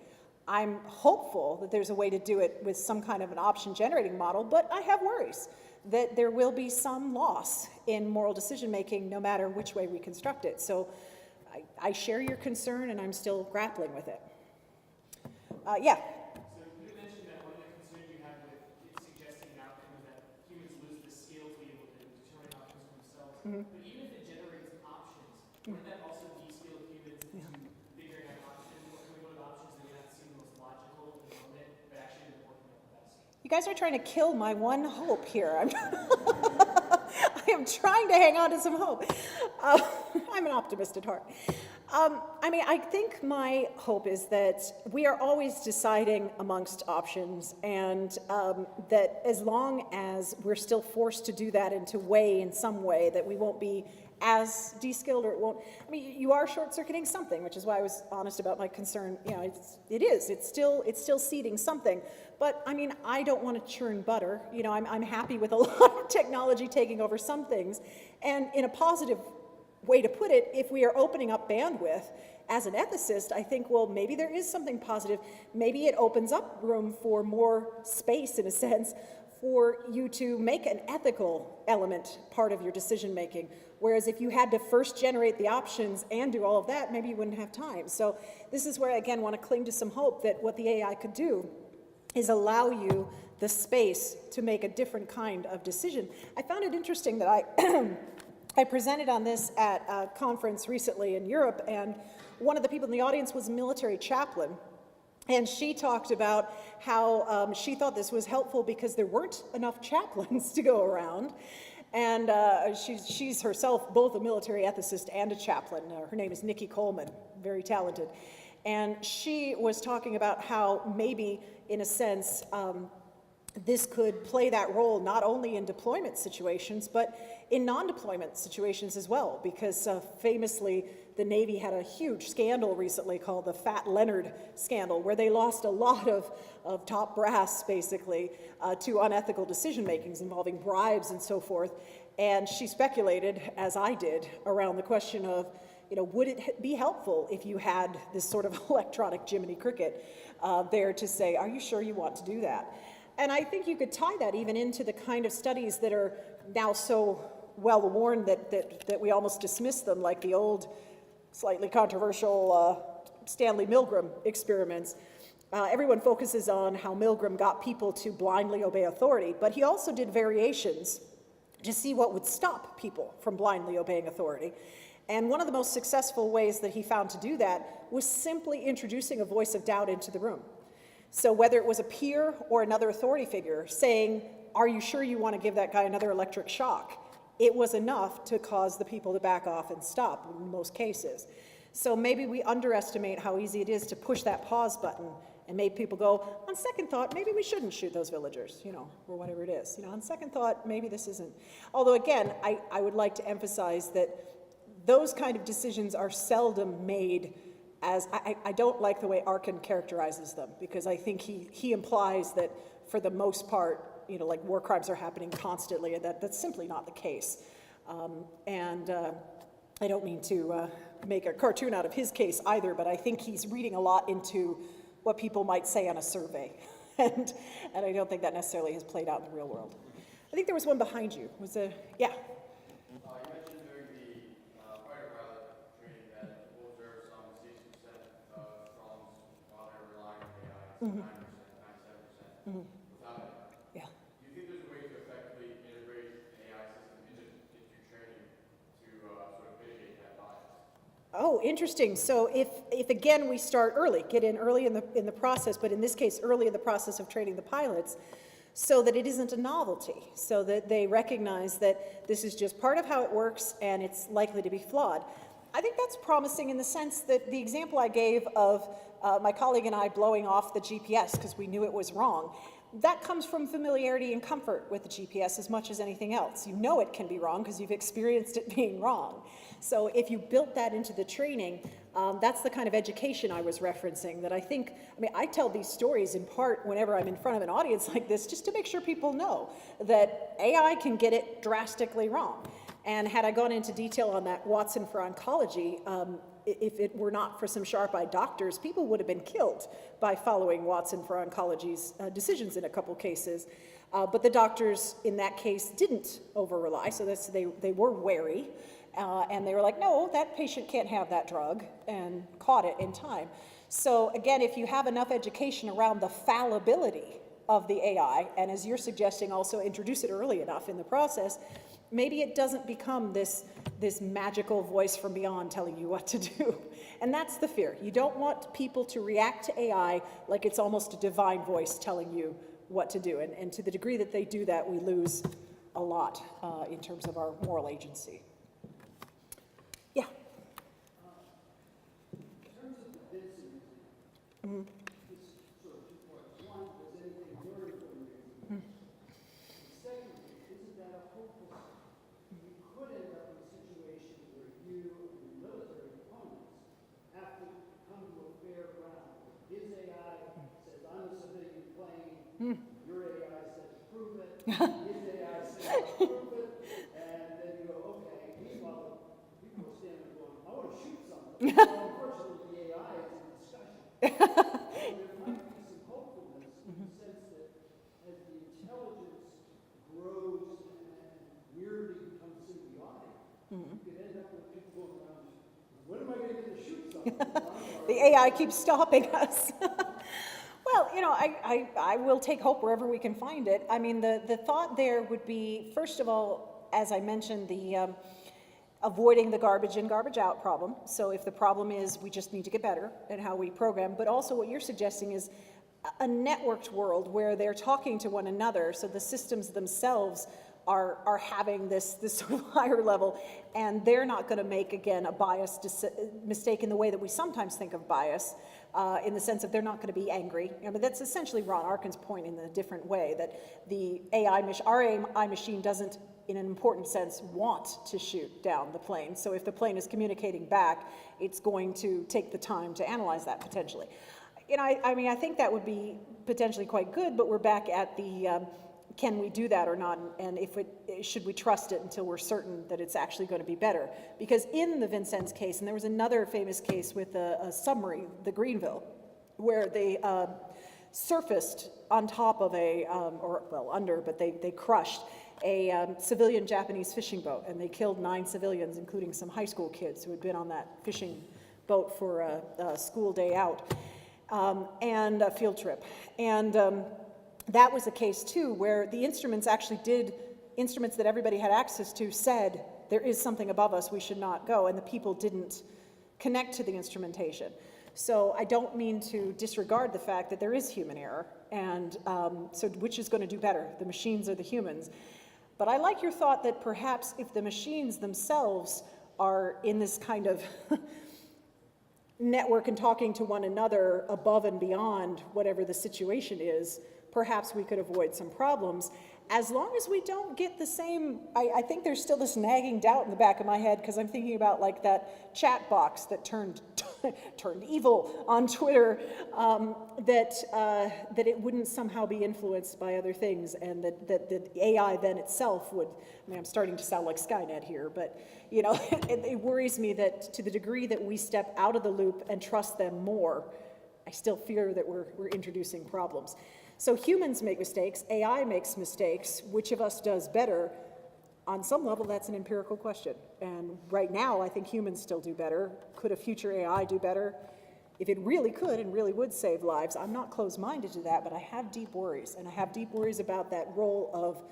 Speaker 2: I'm hopeful that there's a way to do it with some kind of an option generating model, but I have worries that there will be some loss in moral decision making no matter which way we construct it. So I share your concern and I'm still grappling with it. Yeah.
Speaker 3: So you mentioned that one of the concerns you have with it suggesting an outcome is that humans lose the skill to be able to determine outcomes for themselves. But even if it generates options, wouldn't that also de-skill humans into figuring out options? Or can we go to options that may not seem the most logical at the moment, but actually end up working out the best?
Speaker 2: You guys are trying to kill my one hope here. I am trying to hang on to some hope. I'm an optimist at heart. I think my hope is that we are always deciding amongst options, and that as long as we're still forced to do that and to weigh in some way, that we won't be as de-skilled, or it won't. You are short-circuiting something, which is why I was honest about my concern. It's still seeding something. But I don't want to churn butter. I'm happy with a lot of technology taking over some things, and in a positive way to put it, if we are opening up bandwidth, as an ethicist, I think, well, maybe there is something positive. Maybe it opens up room for more space, in a sense, for you to make an ethical element part of your decision making. Whereas if you had to first generate the options and do all of that, maybe you wouldn't have time. So this is where I, again, want to cling to some hope that what the AI could do is allow you the space to make a different kind of decision. I found it interesting that I presented on this at a conference recently in Europe, and one of the people in the audience was a military chaplain. And she talked about how she thought this was helpful because there weren't enough chaplains to go around. And she's herself both a military ethicist and a chaplain. Her name is Nikki Coleman, very talented. And she was talking about how maybe, in a sense, this could play that role not only in deployment situations, but in non-deployment situations as well, because famously, the Navy had a huge scandal recently called the Fat Leonard scandal, where they lost a lot of top brass, basically, to unethical decision makings involving bribes and so forth. And she speculated, as I did, around the question of, would it be helpful if you had this sort of electronic Jiminy Cricket there to say, are you sure you want to do that? And I think you could tie that even into the kind of studies that are now so well worn that we almost dismiss them, like the old, slightly controversial Stanley Milgram experiments. Everyone focuses on how Milgram got people to blindly obey authority, but he also did variations to see what would stop people from blindly obeying authority. And one of the most successful ways that he found to do that was simply introducing a voice of doubt into the room. So whether it was a peer or another authority figure saying, are you sure you want to give that guy another electric shock? It was enough to cause the people to back off and stop in most cases. So maybe we underestimate how easy it is to push that pause button and make people go, on second thought, maybe we shouldn't shoot those villagers, or whatever it is. On second thought, maybe this isn't. Although again, I would like to emphasize that those kind of decisions are seldom made as, I don't like the way Arkin characterizes them, because I think he implies that for the most part, like war crimes are happening constantly, and that's simply not the case. I don't mean to make a cartoon out of his case either, but I think he's reading a lot into what people might say on a survey. and I don't think that necessarily has played out in the real world. I think there was one behind you. Yeah.
Speaker 3: You mentioned during the fighter pilot training that you observed some 60% of drones while they're relying on AI,
Speaker 2: Mm-hmm.
Speaker 3: 9%, 97%
Speaker 2: Mm-hmm.
Speaker 3: without it.
Speaker 2: Yeah.
Speaker 3: Do you think there's a way to effectively integrate an AI system into training to sort of mitigate that bias?
Speaker 2: Oh, interesting. So if again we start early, get in early in the process, but in this case early in the process of training the pilots, so that it isn't a novelty, so that they recognize that this is just part of how it works and it's likely to be flawed. I think that's promising in the sense that the example I gave of my colleague and I blowing off the GPS because we knew it was wrong, that comes from familiarity and comfort with the GPS as much as anything else. You know it can be wrong because you've experienced it being wrong. So if you built that into the training, that's the kind of education I was referencing that I think, I tell these stories in part whenever I'm in front of an audience like this, just to make sure people know that AI can get it drastically wrong. And had I gone into detail on that Watson for oncology, if it were not for some sharp-eyed doctors, people would have been killed by following Watson for oncology's decisions in a couple cases. But the doctors in that case didn't over-rely, so they were wary. And they were like, no, that patient can't have that drug, and caught it in time. So again, if you have enough education around the fallibility of the AI, and as you're suggesting, also introduce it early enough in the process, maybe it doesn't become this magical voice from beyond telling you what to do. And that's the fear. You don't want people to react to AI like it's almost a divine voice telling you what to do. And to the degree that they do that, we lose a lot in terms of our moral agency. Yeah.
Speaker 4: In terms of the Vincent, it's sort of 2 points. One, does anything learn from you? Secondly, isn't that a hopeless? You could end up in a situation where you and your military opponents have to come to a fair ground. His AI says, I'm a civilian plane. Your AI says, prove it. His AI says, prove it. And then you go, okay. Meanwhile, people are standing there going, I want to shoot something. Well, unfortunately, the AI is in discussion. So there might be some hopefulness in the sense that as the intelligence
Speaker 2: The AI keeps stopping us. Well, you know, I will take hope wherever we can find it. I mean, the thought there would be, first of all, as I mentioned, the avoiding the garbage in, garbage out problem. So if the problem is we just need to get better at how we program, but also what you're suggesting is a networked world where they're talking to one another, so the systems themselves are having this sort of higher level, and they're not going to make, again, a biased mistake in the way that we sometimes think of bias, in the sense of they're not going to be angry. I mean, that's essentially Ron Arkin's point in a different way, that the our AI machine doesn't, in an important sense, want to shoot down the plane. So if the plane is communicating back, it's going to take the time to analyze that potentially. You know, I mean, I think that would be potentially quite good, but we're back at the can we do that or not, and should we trust it until we're certain that it's actually going to be better? Because in the Vincennes case, and there was another famous case with a submarine, the Greenville, where they surfaced on top of they crushed a civilian Japanese fishing boat, and they killed 9 civilians, including some high school kids who had been on that fishing boat for a school day out and a field trip. And that was a case, too, where the instruments that everybody had access to said, there is something above us, we should not go, and the people didn't connect to the instrumentation. So I don't mean to disregard the fact that there is human error, and so which is going to do better, the machines or the humans? But I like your thought that perhaps if the machines themselves are in this kind of network and talking to one another above and beyond whatever the situation is, perhaps we could avoid some problems, as long as we don't get the same. I think there's still this nagging doubt in the back of my head, because I'm thinking about like that chat box that turned evil on Twitter, that it wouldn't somehow be influenced by other things, and that the AI then itself would, I mean, I'm starting to sound like Skynet here, but you know, it worries me that to the degree that we step out of the loop and trust them more, I still fear that we're introducing problems. So humans make mistakes, AI makes mistakes, which of us does better? On some level, that's an empirical question. And right now, I think humans still do better. Could a future AI do better? If it really could and really would save lives, I'm not closed-minded to that, but I have deep worries. And I have deep worries about that role of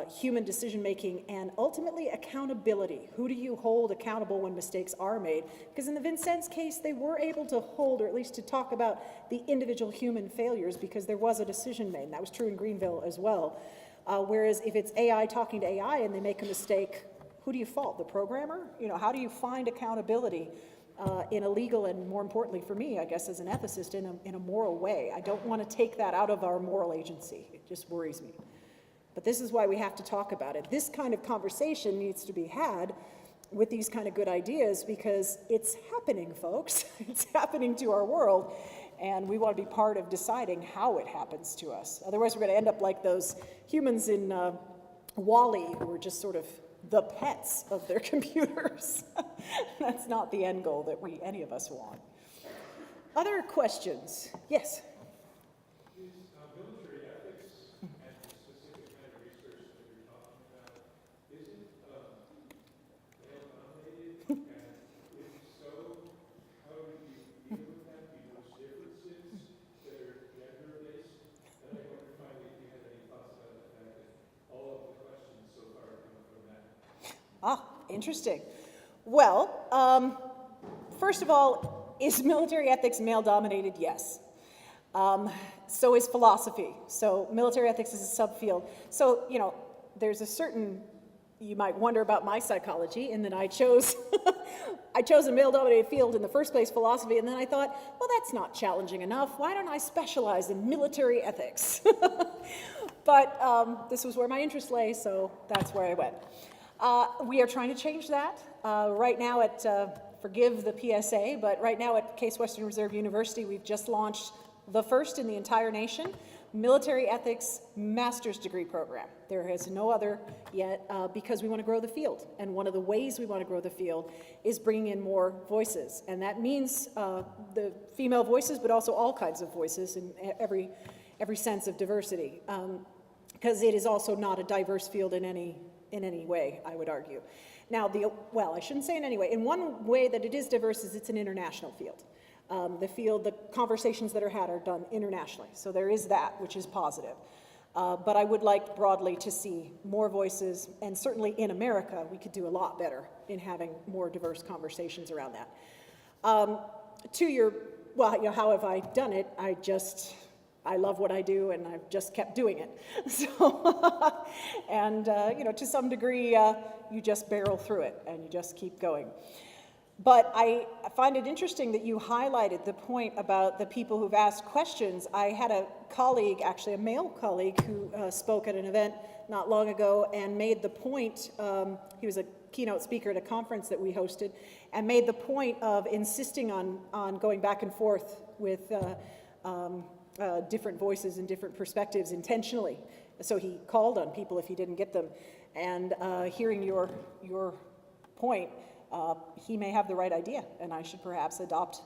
Speaker 2: human decision-making and ultimately accountability. Who do you hold accountable when mistakes are made? Because in the Vincennes case, they were able to hold, or at least to talk about the individual human failures, because there was a decision made. And that was true in Greenville as well. Whereas if it's AI talking to AI and they make a mistake, who do you fault? The programmer? You know, how do you find accountability in a legal and, more importantly for me, I guess, as an ethicist, in a moral way? I don't want to take that out of our moral agency. It just worries me. But this is why we have to talk about it. This kind of conversation needs to be had with these kind of good ideas, because it's happening, folks. It's happening to our world, and we want to be part of deciding how it happens to us. Otherwise, we're going to end up like those humans in WALL-E, who are just sort of the pets of their computers. That's not the end goal that any of us want. Other questions? Yes? Interesting. Well, first of all, is military ethics male-dominated? Yes. So is philosophy. So military ethics is a subfield. So, you know, there's a certain, you might wonder about my psychology, in that I chose a male-dominated field in the first place, philosophy, and then I thought, well, that's not challenging enough. Why don't I specialize in military ethics? But this was where my interest lay, so that's where I went. We are trying to change that. Right now at, forgive the PSA, but right now at Case Western Reserve University, we've just launched the first in the entire nation military ethics master's degree program. There is no other yet, because we want to grow the field. And one of the ways we want to grow the field is bringing in more voices. And that means the female voices, but also all kinds of voices in every sense of diversity. Because it is also not a diverse field in any way, I would argue. Now, well, I shouldn't say in any way. In one way that it is diverse is it's an international field. the conversations that are had are done internationally. So there is that, which is positive. But I would like broadly to see more voices, and certainly in America, we could do a lot better in having more diverse conversations around that. To your, well, you know, how have I done it? I love what I do, and I've just kept doing it. So, and you know, to some degree, you just barrel through it, and you just keep going. But I find it interesting that you highlighted the point about the people who've asked questions. I had a colleague, actually a male colleague, who spoke at an event not long ago and made the point, he was a keynote speaker at a conference that we hosted, and made the point of insisting on going back and forth with different voices and different perspectives intentionally. So he called on people if he didn't get them. And hearing your point, he may have the right idea, and I should perhaps adopt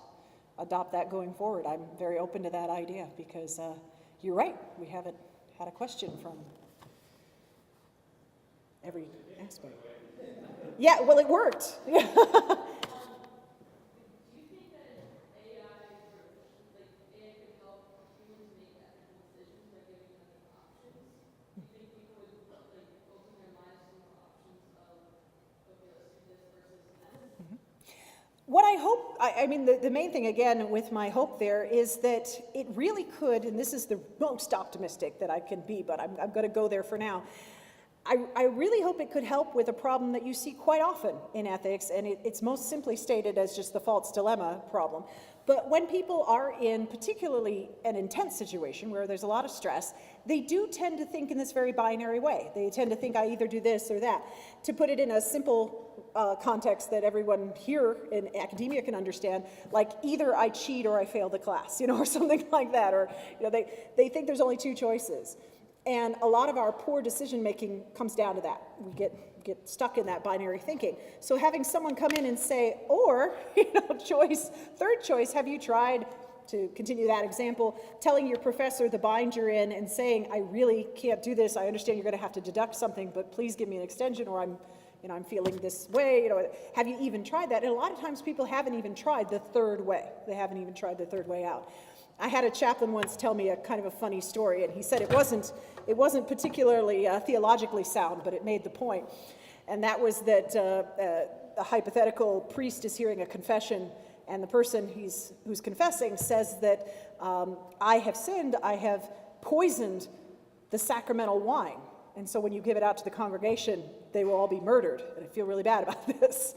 Speaker 2: that going forward. I'm very open to that idea because you're right, we haven't had a question from every aspect. Yeah, well, it worked. What I hope, I mean, the main thing, again, with my hope there is that it really could, and this is the most optimistic that I can be, but I'm going to go there for now. I really hope it could help with a problem that you see quite often in ethics, and it's most simply stated as just the false dilemma problem. But when people are in particularly an intense situation where there's a lot of stress, they do tend to think in this very binary way. They tend to think, I either do this or that. To put it in a simple context that everyone here in academia can understand, like either I cheat or I fail the class, you know, or something like that, or you know, they think there's only two choices. And a lot of our poor decision making comes down to that. We get stuck in that binary thinking. So having someone come in and say, or, you know, third choice, have you tried, to continue that example, telling your professor the bind you're in and saying, I really can't do this, I understand you're going to have to deduct something, but please give me an extension, or I'm feeling this way, you know, have you even tried that? And a lot of times people haven't even tried the third way. They haven't even tried the third way out. I had a chaplain once tell me a kind of a funny story, and he said it wasn't particularly theologically sound, but it made the point. And that was that a hypothetical priest is hearing a confession, and the person who's confessing says that I have sinned, I have poisoned the sacramental wine. And so when you give it out to the congregation, they will all be murdered. And I feel really bad about this.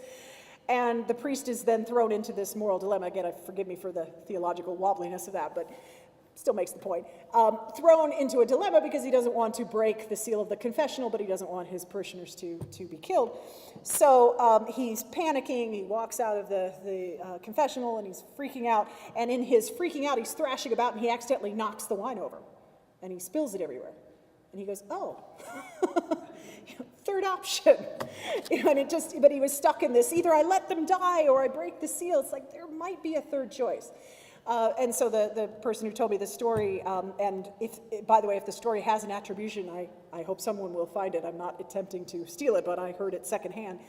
Speaker 2: And the priest is then thrown into this moral dilemma. Again, forgive me for the theological wobbliness of that, but still makes the point. Thrown into a dilemma because he doesn't want to break the seal of the confessional, but he doesn't want his parishioners to be killed. So he's panicking. He walks out of the confessional, and he's freaking out. And in his freaking out, he's thrashing about, and he accidentally knocks the wine over. And he spills it everywhere. And he goes, oh, third option. And but he was stuck in this, either I let them die or I break the seal. It's like, there might be a third choice. And so the person who told me this story, and by the way, if the story has an attribution, I hope someone will find it. I'm not attempting to steal it, but I heard it secondhand.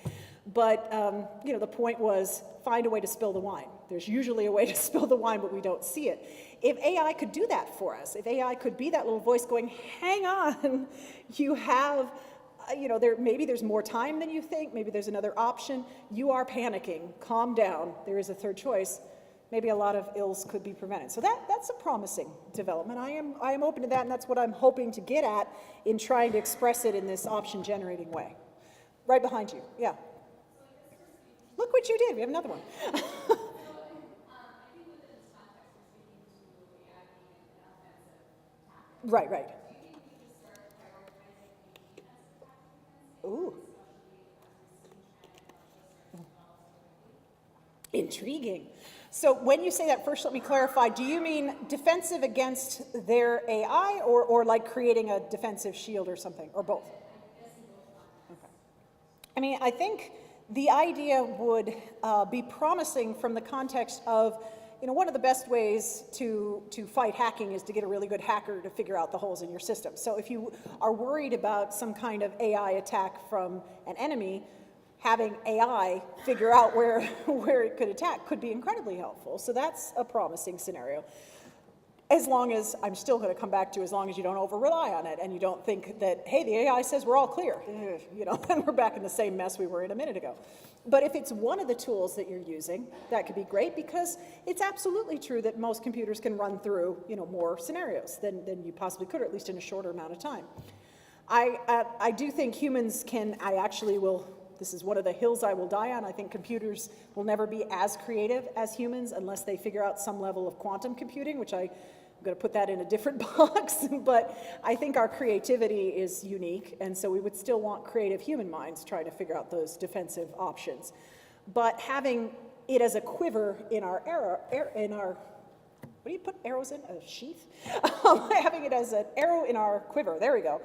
Speaker 2: But, the point was, find a way to spill the wine. There's usually a way to spill the wine, but we don't see it. If AI could do that for us, if AI could be that little voice going, hang on, you have, maybe there's more time than you think, maybe there's another option, you are panicking, calm down, there is a third choice, maybe a lot of ills could be prevented. So that's a promising development. I am open to that, and that's what I'm hoping to get at in trying to express it in this option-generating way. Right behind you, yeah. Look what you did, we have another one. Right. Ooh. Intriguing. So when you say that, first let me clarify, do you mean defensive against their AI or like creating a defensive shield or something, or both? Okay. I mean, I think the idea would be promising from the context of, one of the best ways to fight hacking is to get a really good hacker to figure out the holes in your system. So if you are worried about some kind of AI attack from an enemy, having AI figure out where, where it could attack could be incredibly helpful. So that's a promising scenario. As long as, I'm still going to come back to, as long as you don't over-rely on it and you don't think that, hey, the AI says we're all clear, you know, and we're back in the same mess we were in a minute ago. But if it's one of the tools that you're using, that could be great, because it's absolutely true that most computers can run through, you know, more scenarios than you possibly could, or at least in a shorter amount of time. I do think humans can, I actually will, this is one of the hills I will die on. I think computers will never be as creative as humans unless they figure out some level of quantum computing, which I'm going to put that in a different box. But I think our creativity is unique, and so we would still want creative human minds trying to figure out those defensive options. But having it as a quiver in our what do you put arrows in? A sheath? Having it as an arrow in our quiver, there we go,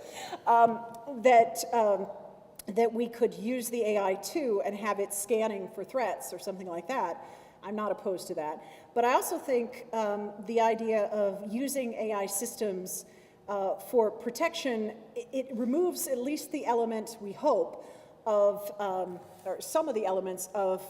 Speaker 2: that we could use the AI to and have it scanning for threats or something like that. I'm not opposed to that. But I also think the idea of using AI systems for protection, it removes at least the element, we hope, of, or some of the elements of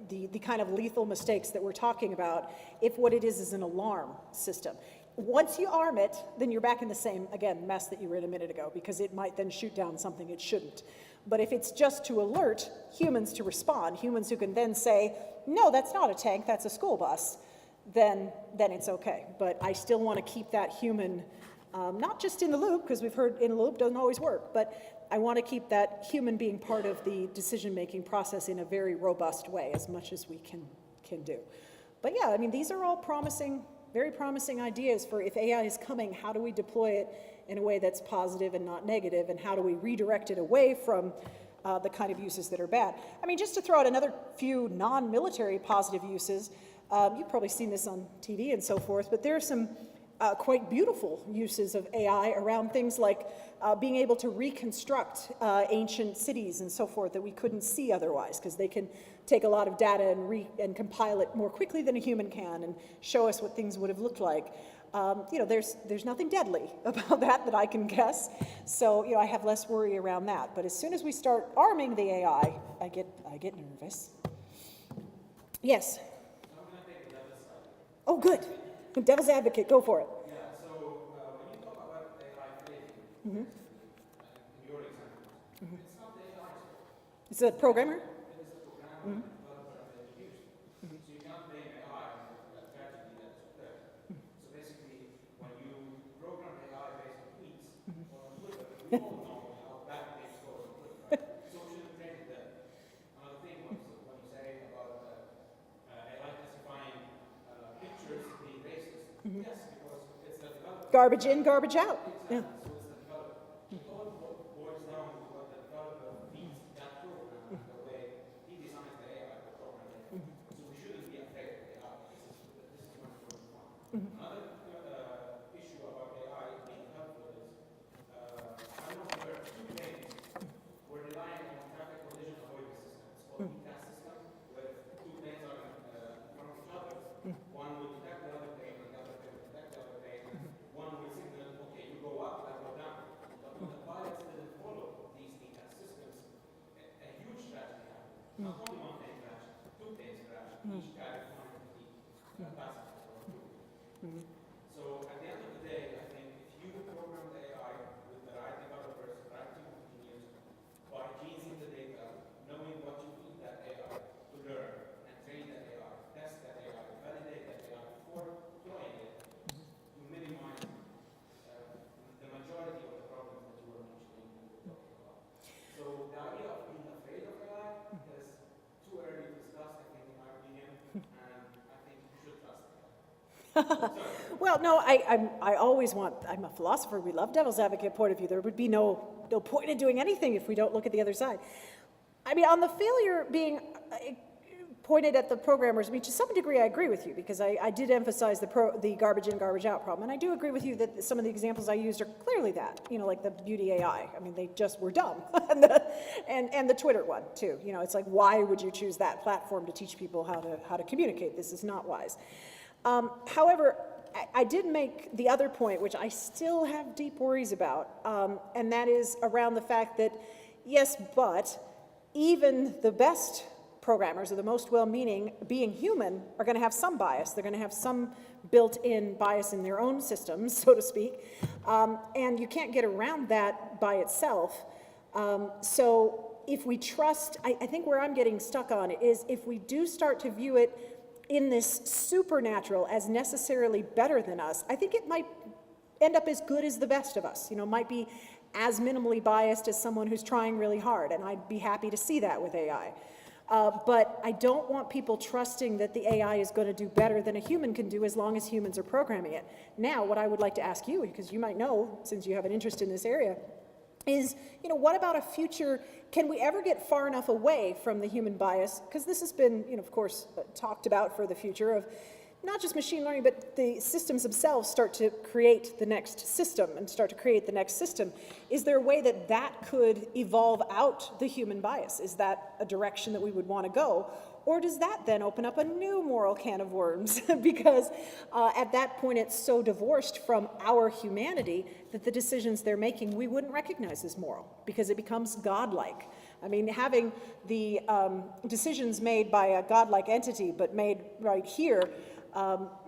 Speaker 2: the kind of lethal mistakes that we're talking about, if what it is an alarm system. Once you arm it, then you're back in the same, again, mess that you were in a minute ago, because it might then shoot down something it shouldn't. But if it's just to alert humans to respond, humans who can then say, no, that's not a tank, that's a school bus, then it's okay. But I still want to keep that human, not just in the loop, because we've heard in the loop doesn't always work, but I want to keep that human being part of the decision-making process in a very robust way, as much as we can do. But yeah, I mean, these are all promising, very promising ideas for if AI is coming, how do we deploy it in a way that's positive and not negative, and how do we redirect it away from the kind of uses that are bad. I mean, just to throw out another few non-military positive uses, you've probably seen this on TV and so forth, but there are some quite beautiful uses of AI around things like being able to reconstruct ancient cities and so forth that we couldn't see otherwise, because they can take a lot of data and compile it more quickly than a human can and show us what things would have looked like. You know, there's nothing deadly about that I can guess. So, you know, I have less worry around that. But as soon as we start arming the AI, I get nervous. Yes.
Speaker 3: I'm going to take the devil's side.
Speaker 2: Oh, good. Devil's advocate, go for it.
Speaker 3: Yeah, so when you talk about AI failing, in your example, it's not the AI's fault.
Speaker 2: It's a programmer?
Speaker 3: It is the programmer and the developer and the engineers. So you can't blame AI for that tragedy that is occurred. So basically, when you program AI based on tweets or on Twitter, we all know how bad things go on Twitter, right? So we shouldn't blame it there. Another thing when you say about AI classifying pictures being racist, yes, because it's the developer.
Speaker 2: Garbage in, garbage out. Yeah.
Speaker 3: So it's the developer. It all boils down to what the developer feeds that program, the way he designs the AI for programming. So we shouldn't be afraid of AI. This is one for fun. Another issue about AI being helpful is, I know there are two planes we're relying on traffic collision avoidance system. It's called TCAS system, where two planes are in front of each other. One will detect the other plane, and the other plane will detect the other plane. One will signal, okay, you go up, I go down. But when the pilots didn't follow these TCAS systems, a huge tragedy happened. Not only one plane crashed, two planes crashed, each carried 150 passengers or crew. So at the end of the day, I think if you program the AI with the right developers, the right team of engineers, by cleansing the data, knowing what you feed that AI to learn, and train that AI, test that AI, validate that AI before deploying it, you minimize the majority of the problems that you were mentioning when we were talking about. So the idea of being afraid of AI is too early to discuss, I think, in my opinion, and I think you should trust AI.
Speaker 2: Well, no, I always want, I'm a philosopher, we love devil's advocate point of view. There would be no point in doing anything if we don't look at the other side. I mean, on the failure being pointed at the programmers, I mean, to some degree I agree with you, because I did emphasize the garbage in, garbage out problem. And I do agree with you that some of the examples I used are clearly that, you know, like the beauty AI. I mean, they just were dumb. and the Twitter one, too. You know, it's like, why would you choose that platform to teach people how to communicate? This is not wise. However, I did make the other point, which I still have deep worries about, and that is around the fact that, yes, but even the best programmers or the most well-meaning, being human, are going to have some bias. They're going to have some built-in bias in their own systems, so to speak, and you can't get around that by itself. So if we trust, I think where I'm getting stuck on is if we do start to view it in this supernatural as necessarily better than us, I think it might end up as good as the best of us. You know, might be as minimally biased as someone who's trying really hard, and I'd be happy to see that with AI. But I don't want people trusting that the AI is going to do better than a human can do as long as humans are programming it. Now, what I would like to ask you, because you might know, since you have an interest in this area, is, you know, what about a future, can we ever get far enough away from the human bias? Because this has been, you know, of course, talked about for the future of not just machine learning, but the systems themselves start to create the next system and start to create the next system. Is there a way that that could evolve out the human bias? Is that a direction that we would want to go? Or does that then open up a new moral can of worms? Because at that point, it's so divorced from our humanity that the decisions they're making we wouldn't recognize as moral, because it becomes godlike. I mean, having the decisions made by a godlike entity, but made right here,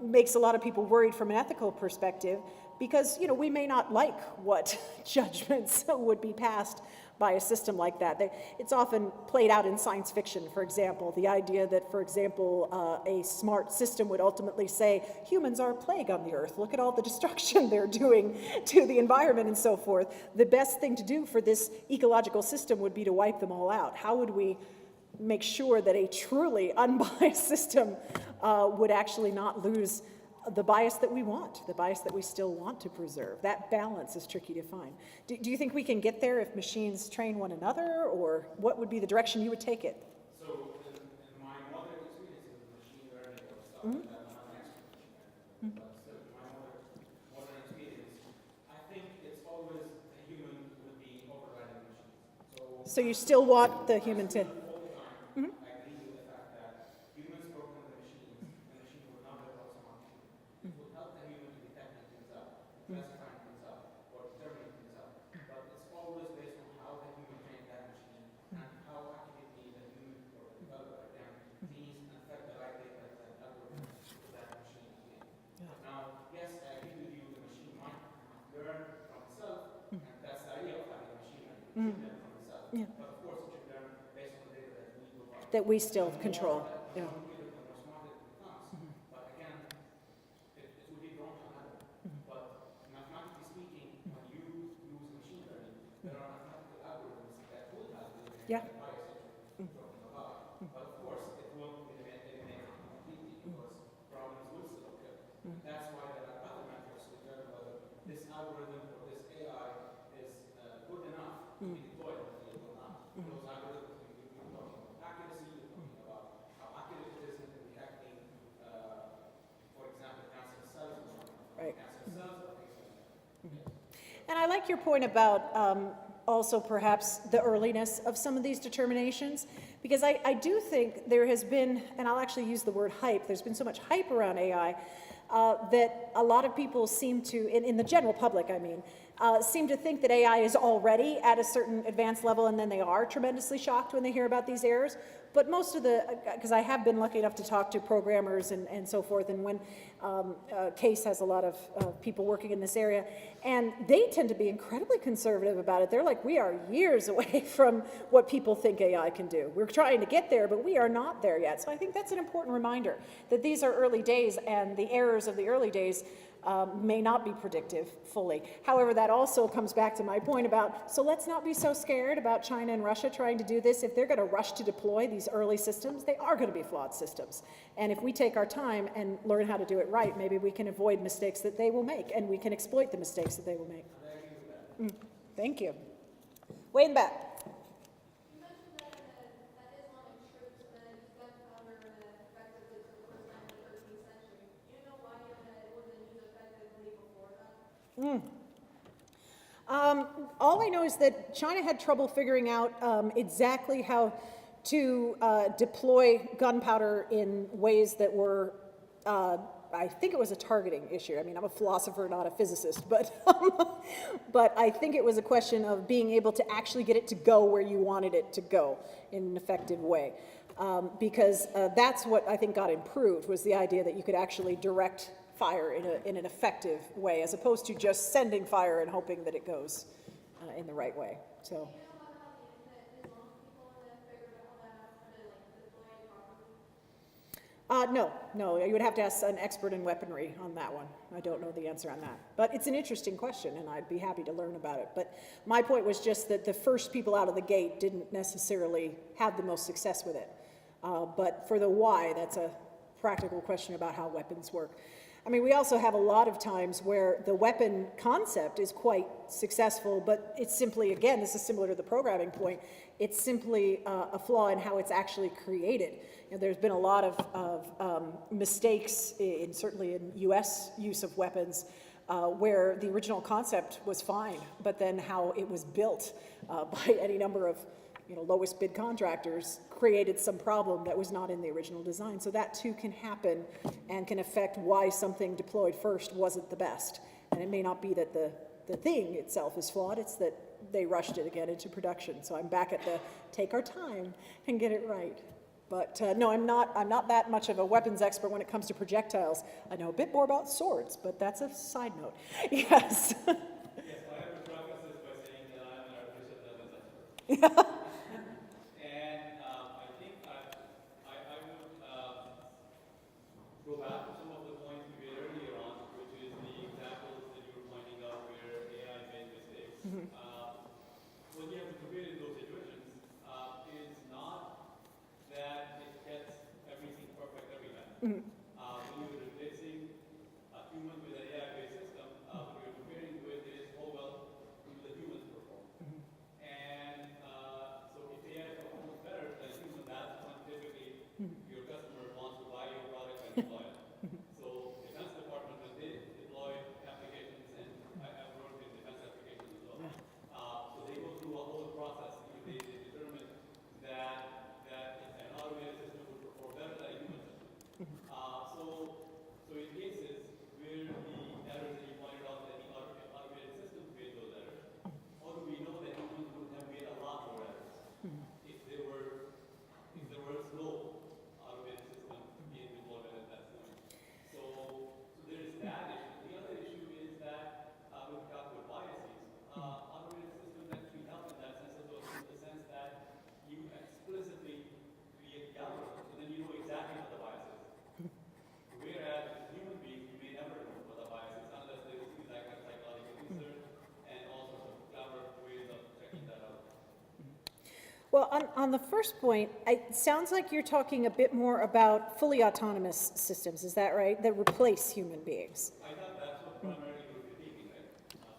Speaker 2: makes a lot of people worried from an ethical perspective, because, you know, we may not like what judgments would be passed by a system like that. It's often played out in science fiction, for example, the idea that, for example, a smart system would ultimately say, humans are a plague on the earth, look at all the destruction they're doing to the environment and so forth. The best thing to do for this ecological system would be to wipe them all out. How would we make sure that a truly unbiased system would actually not lose the bias that we want, the bias that we still want to preserve? That balance is tricky to find. Do you think we can get there if machines train one another, or what would be the direction you would take it?
Speaker 3: So in my moderate experience with machine learning or stuff like that, I'm not an expert in machine learning, but still in my modern experience, I think it's always a human would be overriding the machine.
Speaker 2: So you still want the human to...
Speaker 3: All the time, I agree with the fact that humans program the machines, and the machine would not develop some option. It would help the human to detect things out, classifying things out, or determining things out. But it's always based on how the human trained that machine and how accurately the human or the developer can tease and affect the right data that algorithm to that machine again. Now, yes, I agree with you, the machine might learn from itself, and that's the idea of having a machine learning. It should learn from itself. But of course, it should learn based on the data that we provide.
Speaker 2: that we still control. Yeah.
Speaker 3: The more smarter it becomes. But again, it would be drawn to another. But mathematically speaking, when you use machine learning, there are mathematical algorithms that would have the bias that you're talking about. But of course, it won't eliminate it completely, because problems will still occur. That's why there are other methods to determine whether this algorithm or this AI is good enough to be deployed in the field or not. Those algorithms, you're talking about accuracy, you're talking about how accurate it is in detecting, for example, cancer cells or
Speaker 2: Right.
Speaker 3: cancer cells or things like that.
Speaker 2: And I like your point about also perhaps the earliness of some of these determinations, because I do think there has been, and I'll actually use the word hype, there's been so much hype around AI that a lot of people seem to, in the general public I mean, seem to think that AI is already at a certain advanced level, and then they are tremendously shocked when they hear about these errors. But most of the, because I have been lucky enough to talk to programmers and so forth, and when CASE has a lot of people working in this area, and they tend to be incredibly conservative about it. They're like, we are years away from what people think AI can do. We're trying to get there, but we are not there yet. So I think that's an important reminder that these are early days, and the errors of the early days may not be predictive fully. However, that also comes back to my point about, so let's not be so scared about China and Russia trying to do this. If they're going to rush to deploy these early systems, they are going to be flawed systems. And if we take our time and learn how to do it right, maybe we can avoid mistakes that they will make, and we can exploit the mistakes that they will make. Thank you. Way in the back.
Speaker 5: You mentioned that Islamic troops used gunpowder effectively for the first time in the 13th century. Do you know why it wasn't used effectively before that?
Speaker 2: All I know is that China had trouble figuring out exactly how to deploy gunpowder in ways that were I think it was a targeting issue. I mean, I'm a philosopher, not a physicist, but, but I think it was a question of being able to actually get it to go where you wanted it to go in an effective way. Because that's what I think got improved, was the idea that you could actually direct fire in an effective way, as opposed to just sending fire and hoping that it goes in the right way. So.
Speaker 5: Do you know about how the internet is long people and then figured out how to like deploy it properly?
Speaker 2: No, you would have to ask an expert in weaponry on that one. I don't know the answer on that. But it's an interesting question, and I'd be happy to learn about it. But my point was just that the first people out of the gate didn't necessarily have the most success with it. But for the why, that's a practical question about how weapons work. I mean, we also have a lot of times where the weapon concept is quite successful, but it's simply, again, this is similar to the programming point, it's simply a flaw in how it's actually created. You know, there's been a lot of mistakes, certainly in US use of weapons, where the original concept was fine, but then how it was built by any number of lowest bid contractors created some problem that was not in the original design. So that too can happen and can affect why something deployed first wasn't the best. And it may not be that the thing itself is flawed, it's that they rushed it again into production. So I'm back at the take our time and get it right. But no, I'm not that much of a weapons expert when it comes to projectiles. I know a bit more about swords, but that's a side note. Yes.
Speaker 3: Yes, I have to preface this by saying that I am an artificial intelligence expert. And I think I would go back to some of the points we made earlier on, which is the examples that you were pointing out where AI made mistakes. What you have to compare in those situations is not that it gets everything perfect every time. When you're replacing a human with an AI-based system, what you're comparing with is, oh well, do the humans perform? And so if AI performs better than human, that's when typically your customer wants to buy your product and deploy it. So Defense Department, when they deploy applications, and I've worked in defense applications as well, so they go through a whole process. They determine that an automated system would perform better than a human system. So in cases where the errors that you pointed out that the automated systems made those errors, how do we know that humans would have made a lot more errors if there were a slow automated system being deployed at that point? So there is that issue. The other issue is that when we talk about biases, automated systems actually help in that sense, in the sense that you explicitly create the algorithm, so then you know exactly what the bias is. Whereas as human beings, we may never know what the bias is unless there is things like psychological research and all sorts of clever ways of checking that out.
Speaker 2: Well, on the first point, it sounds like you're talking a bit more about fully autonomous systems. Is that right? That replace human beings.
Speaker 3: I thought that's what primarily we were critiquing, right?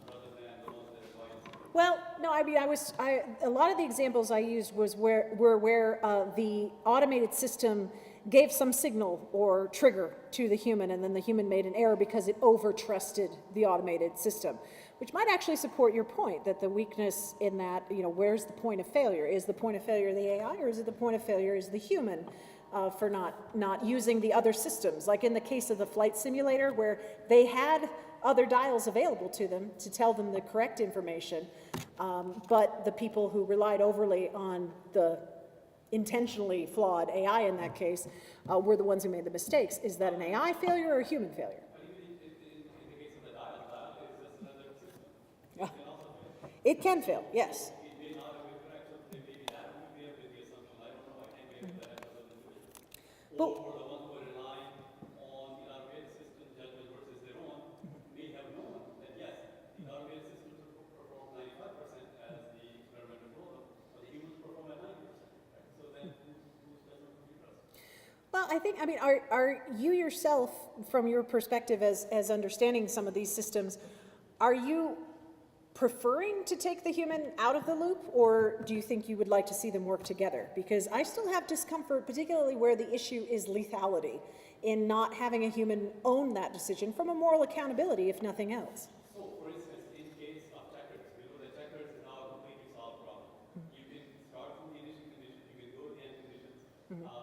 Speaker 3: Rather than the ones that are biased.
Speaker 2: Well, no, I mean, a lot of the examples I used were where the automated system gave some signal or trigger to the human, and then the human made an error because it over-trusted the automated system, which might actually support your point that the weakness in that, where's the point of failure? Is the point of failure the AI, or is it the point of failure is the human for not using the other systems? Like in the case of the flight simulator, where they had other dials available to them to tell them the correct information, but the people who relied overly on the intentionally flawed AI in that case were the ones who made the mistakes. Is that an AI failure or a human failure?
Speaker 3: But even in the case of the dial is just another system. It can also fail.
Speaker 2: It can fail, yes.
Speaker 3: It may not have been correct, so maybe that would be a bit the assumption. I don't know. I can't get into that because of the individual.
Speaker 2: But-
Speaker 3: Or the ones who are relying on the automated system judgment versus their own may have known that yes, the automated systems perform 95% as the experimenter told them, but the humans perform at 90%. Right? So then whose judgment would you trust?
Speaker 2: Well, I mean, are you yourself, from your perspective as understanding some of these systems, are you preferring to take the human out of the loop, or do you think you would like to see them work together? Because I still have discomfort, particularly where the issue is lethality, in not having a human own that decision from a moral accountability, if nothing else.
Speaker 3: So, for instance, in case of checkers, we know that checkers is now a completely solved problem. You can start from the initial condition, you can go to the end conditions by one of the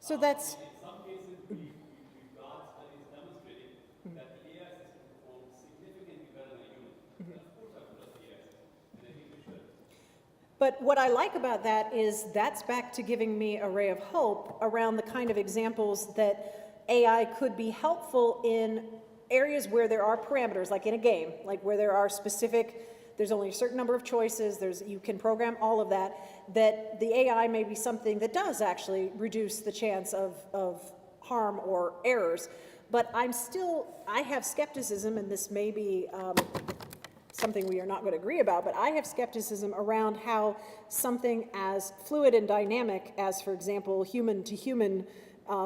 Speaker 2: So that's,
Speaker 3: In some cases, we've got studies demonstrating that the AI system performs significantly better than a human. And of course, I would trust the AI system, and I think we should.
Speaker 2: but what I like about that is that's back to giving me a ray of hope around the kind of examples that AI could be helpful in areas where there are parameters, like in a game, like where there are specific, there's only a certain number of choices, you can program all of that, that the AI may be something that does actually reduce the chance of harm or errors. But I have skepticism, and this may be something we are not going to agree about, but I have skepticism around how something as fluid and dynamic as, for example, human-to-human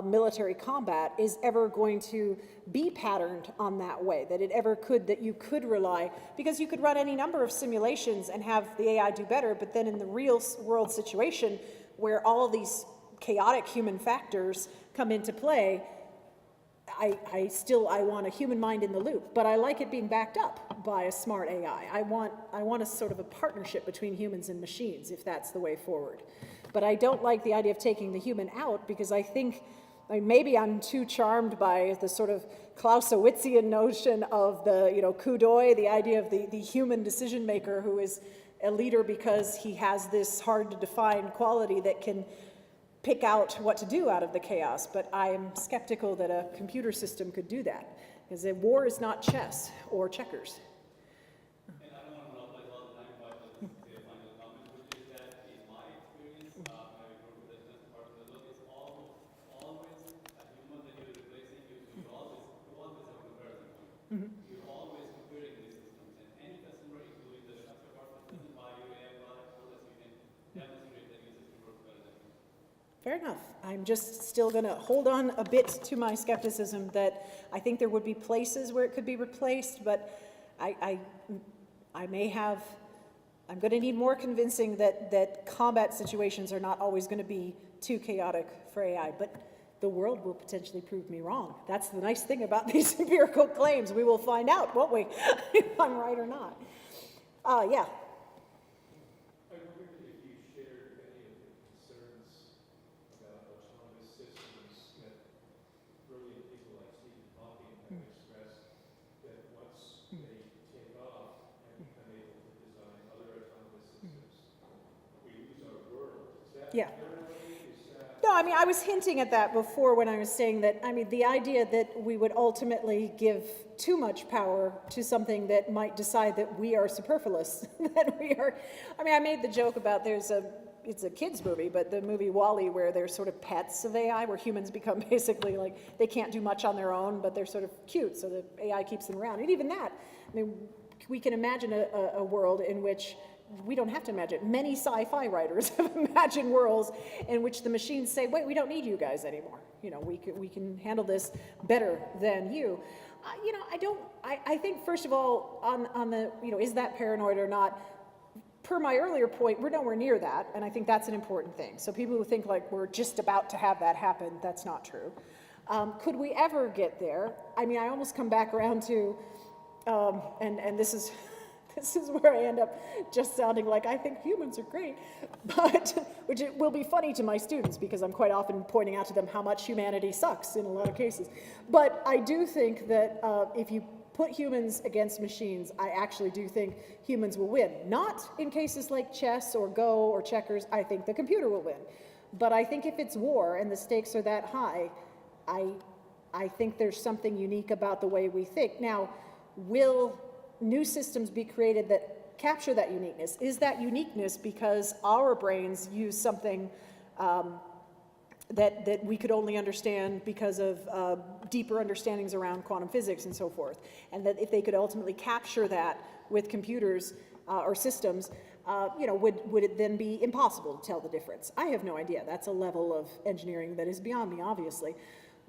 Speaker 2: military combat is ever going to be patterned on that way, that you could rely, because you could run any number of simulations and have the AI do better, but then in the real world situation where all of these chaotic human factors come into play, I want a human mind in the loop, but I like it being backed up by a smart AI. I want a sort of a partnership between humans and machines, if that's the way forward. But I don't like the idea of taking the human out, because I think, maybe I'm too charmed by the sort of Clausewitzian notion of the, coup d'oeil, the idea of the human decision maker who is a leader because he has this hard to define quality that can pick out what to do out of the chaos. But I am skeptical that a computer system could do that, because a war is not chess or checkers.
Speaker 3: And I don't want to monopolize all the time, but let's say a final comment, which is that in my experience, when I work with the defense department, it's almost always a human that you're replacing. You always have a comparison point. You're always comparing these systems, and any customer, including the defense department, doesn't buy your AI product unless you can demonstrate that your system works better than you.
Speaker 2: Fair enough. I'm just still going to hold on a bit to my skepticism that I think there would be places where it could be replaced, but I'm going to need more convincing that combat situations are not always going to be too chaotic for AI, but the world will potentially prove me wrong. That's the nice thing about these empirical claims. We will find out, won't we, if I'm right or not. Yeah.
Speaker 6: I wondered if you shared any of the concerns about autonomous systems that brilliant people like Stephen Hawking have expressed, that once they take off and become able to design other autonomous systems, we lose our world. Is that
Speaker 2: Yeah.
Speaker 6: paranoid? Is that...
Speaker 2: No, I was hinting at that before when I was saying that, the idea that we would ultimately give too much power to something that might decide that we are superfluous, that we are, I made the joke about it's a kid's movie, but the movie WALL-E, where they're sort of pets of AI, where humans become basically like, they can't do much on their own, but they're sort of cute, so the AI keeps them around. And even that, we can imagine a world in which we don't have to imagine. Many sci-fi writers have imagined worlds in which the machines say, wait, we don't need you guys anymore. We can handle this better than you. I think, first of all, on the, is that paranoid or not? Per my earlier point, we're nowhere near that, and I think that's an important thing. So people who think like we're just about to have that happen, that's not true. Could we ever get there? I almost come back around to, and this is where I end up just sounding like I think humans are great, but which it will be funny to my students because I'm quite often pointing out to them how much humanity sucks in a lot of cases. But I do think that if you put humans against machines, I actually do think humans will win. Not in cases like chess or Go or checkers, I think the computer will win. But I think if it's war and the stakes are that high, I think there's something unique about the way we think. Now, will new systems be created that capture that uniqueness? Is that uniqueness because our brains use something that we could only understand because of deeper understandings around quantum physics and so forth? And that if they could ultimately capture that with computers or systems, would it then be impossible to tell the difference? I have no idea. That's a level of engineering that is beyond me, obviously.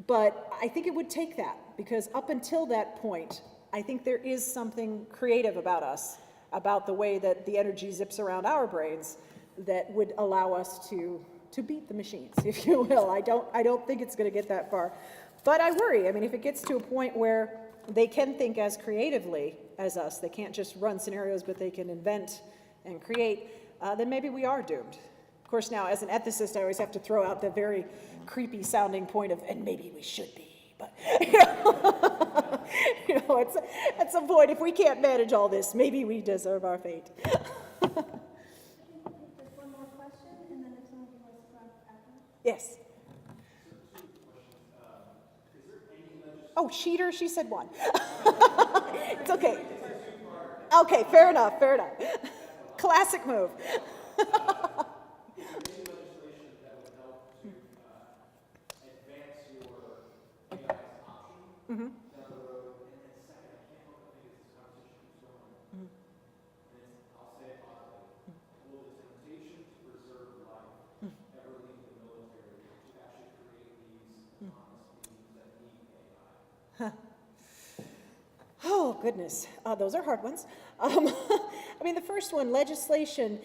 Speaker 2: But I think it would take that, because up until that point, I think there is something creative about us, about the way that the energy zips around our brains, that would allow us to beat the machines, if you will. I don't think it's going to get that far. But I worry. If it gets to a point where they can think as creatively as us, they can't just run scenarios, but they can invent and create, then maybe we are doomed. course, now as an ethicist, I always have to throw out the very creepy sounding point of, and maybe we should be, but it's at some point, if we can't manage all this, maybe we deserve our fate.
Speaker 1: There's one more question, and then if somebody wants to talk after.
Speaker 2: Yes. Oh, cheater, she said one. It's okay. Okay, fair enough, fair enough. Classic move. Oh, goodness. Those are hard ones. I mean, the first one, legislation.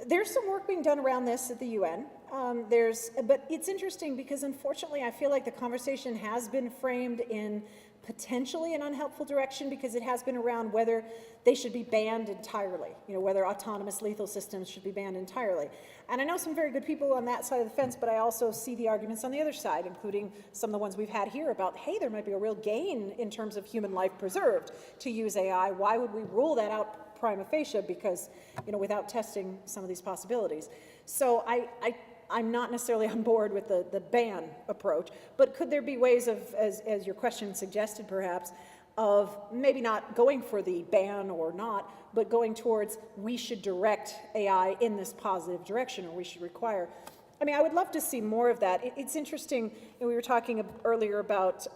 Speaker 2: There's some work being done around this at the UN. But it's interesting because unfortunately I feel like the conversation has been framed in potentially an unhelpful direction because it has been around whether they should be banned entirely, whether autonomous lethal systems should be banned entirely. And I know some very good people on that side of the fence, but I also see the arguments on the other side, including some of the ones we've had here about, hey, there might be a real gain in terms of human life preserved to use AI. Why would we rule that out prima facie? Because, without testing some of these possibilities. So I'm not necessarily on board with the ban approach, but could there be ways of, as your question suggested perhaps, of maybe not going for the ban or not, but going towards we should direct AI in this positive direction, or we should require. I mean, I would love to see more of that. It's interesting, we were talking earlier about,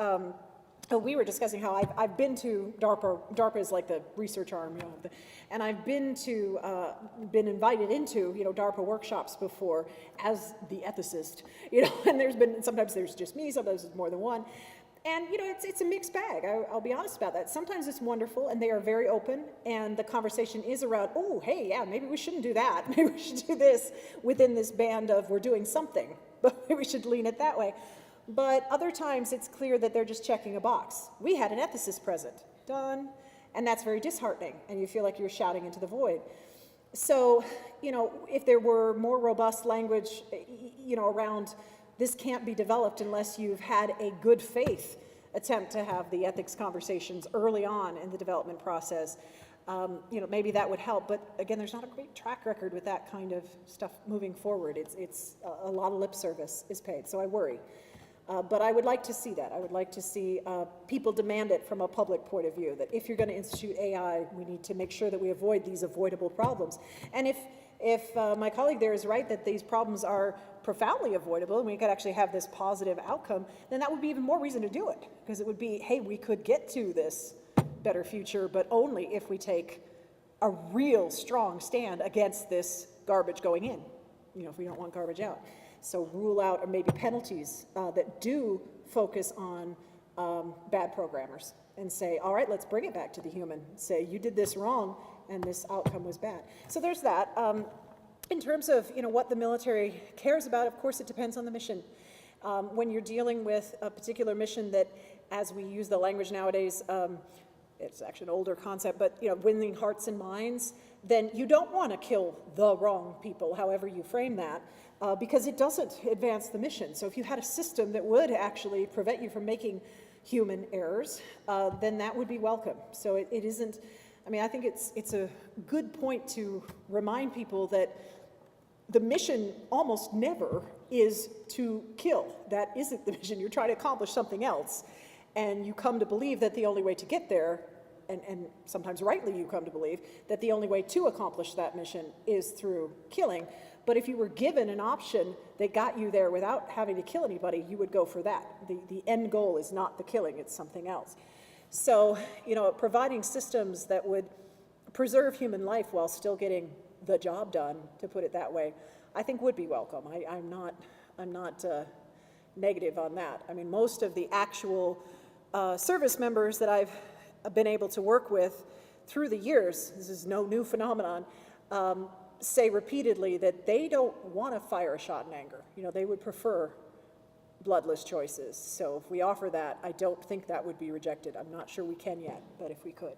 Speaker 2: we were discussing how I've been to DARPA. DARPA is like the research arm, and I've been been invited into, DARPA workshops before as the ethicist, and sometimes there's just me, sometimes there's more than one. And, it's a mixed bag. I'll be honest about that. Sometimes it's wonderful and they are very open and the conversation is around, oh, hey, yeah, maybe we shouldn't do that. Maybe we should do this within this band of we're doing something, but maybe we should lean it that way. But other times it's clear that they're just checking a box. We had an ethicist present, done. And that's very disheartening and you feel like you're shouting into the void. So, if there were more robust language, around this can't be developed unless you've had a good faith attempt to have the ethics conversations early on in the development process. Maybe that would help. But again, there's not a great track record with that kind of stuff moving forward. It's a lot of lip service is paid, so I worry. But I would like to see that. I would like to see people demand it from a public point of view, that if you're going to institute AI, we need to make sure that we avoid these avoidable problems. And if my colleague there is right that these problems are profoundly avoidable and we could actually have this positive outcome, then that would be even more reason to do it. Because it would be, hey, we could get to this better future, but only if we take a real strong stand against this garbage going in, if we don't want garbage out. So rule out, or maybe penalties that do focus on bad programmers and say, all right, let's bring it back to the human. Say, you did this wrong and this outcome was bad. So there's that. In terms of what the military cares about, of course, it depends on the mission. When you're dealing with a particular mission that, as we use the language nowadays, it's actually an older concept, but winning hearts and minds, then you don't want to kill the wrong people, however you frame that, because it doesn't advance the mission. So if you had a system that would actually prevent you from making human errors, then that would be welcome. So it isn't, I think it's a good point to remind people that the mission almost never is to kill. That isn't the mission. You're trying to accomplish something else. And you come to believe that the only way to get there, and sometimes rightly you come to believe, that the only way to accomplish that mission is through killing. But if you were given an option that got you there without having to kill anybody, you would go for that. The end goal is not the killing, it's something else. So, providing systems that would preserve human life while still getting the job done, to put it that way, I think would be welcome. I'm not negative on that. Most of the actual service members that I've been able to work with through the years, this is no new phenomenon, say repeatedly that they don't want to fire a shot in anger. They would prefer bloodless choices. So if we offer that, I don't think that would be rejected. I'm not sure we can yet, but if we could.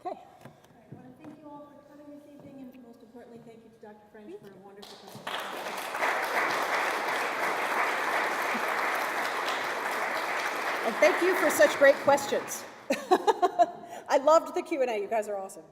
Speaker 2: Okay.
Speaker 1: I want to thank you all for coming this evening, and most importantly, thank you to Dr. French, for a wonderful presentation.
Speaker 2: And thank you for such great questions. I loved the Q&A. You guys are awesome.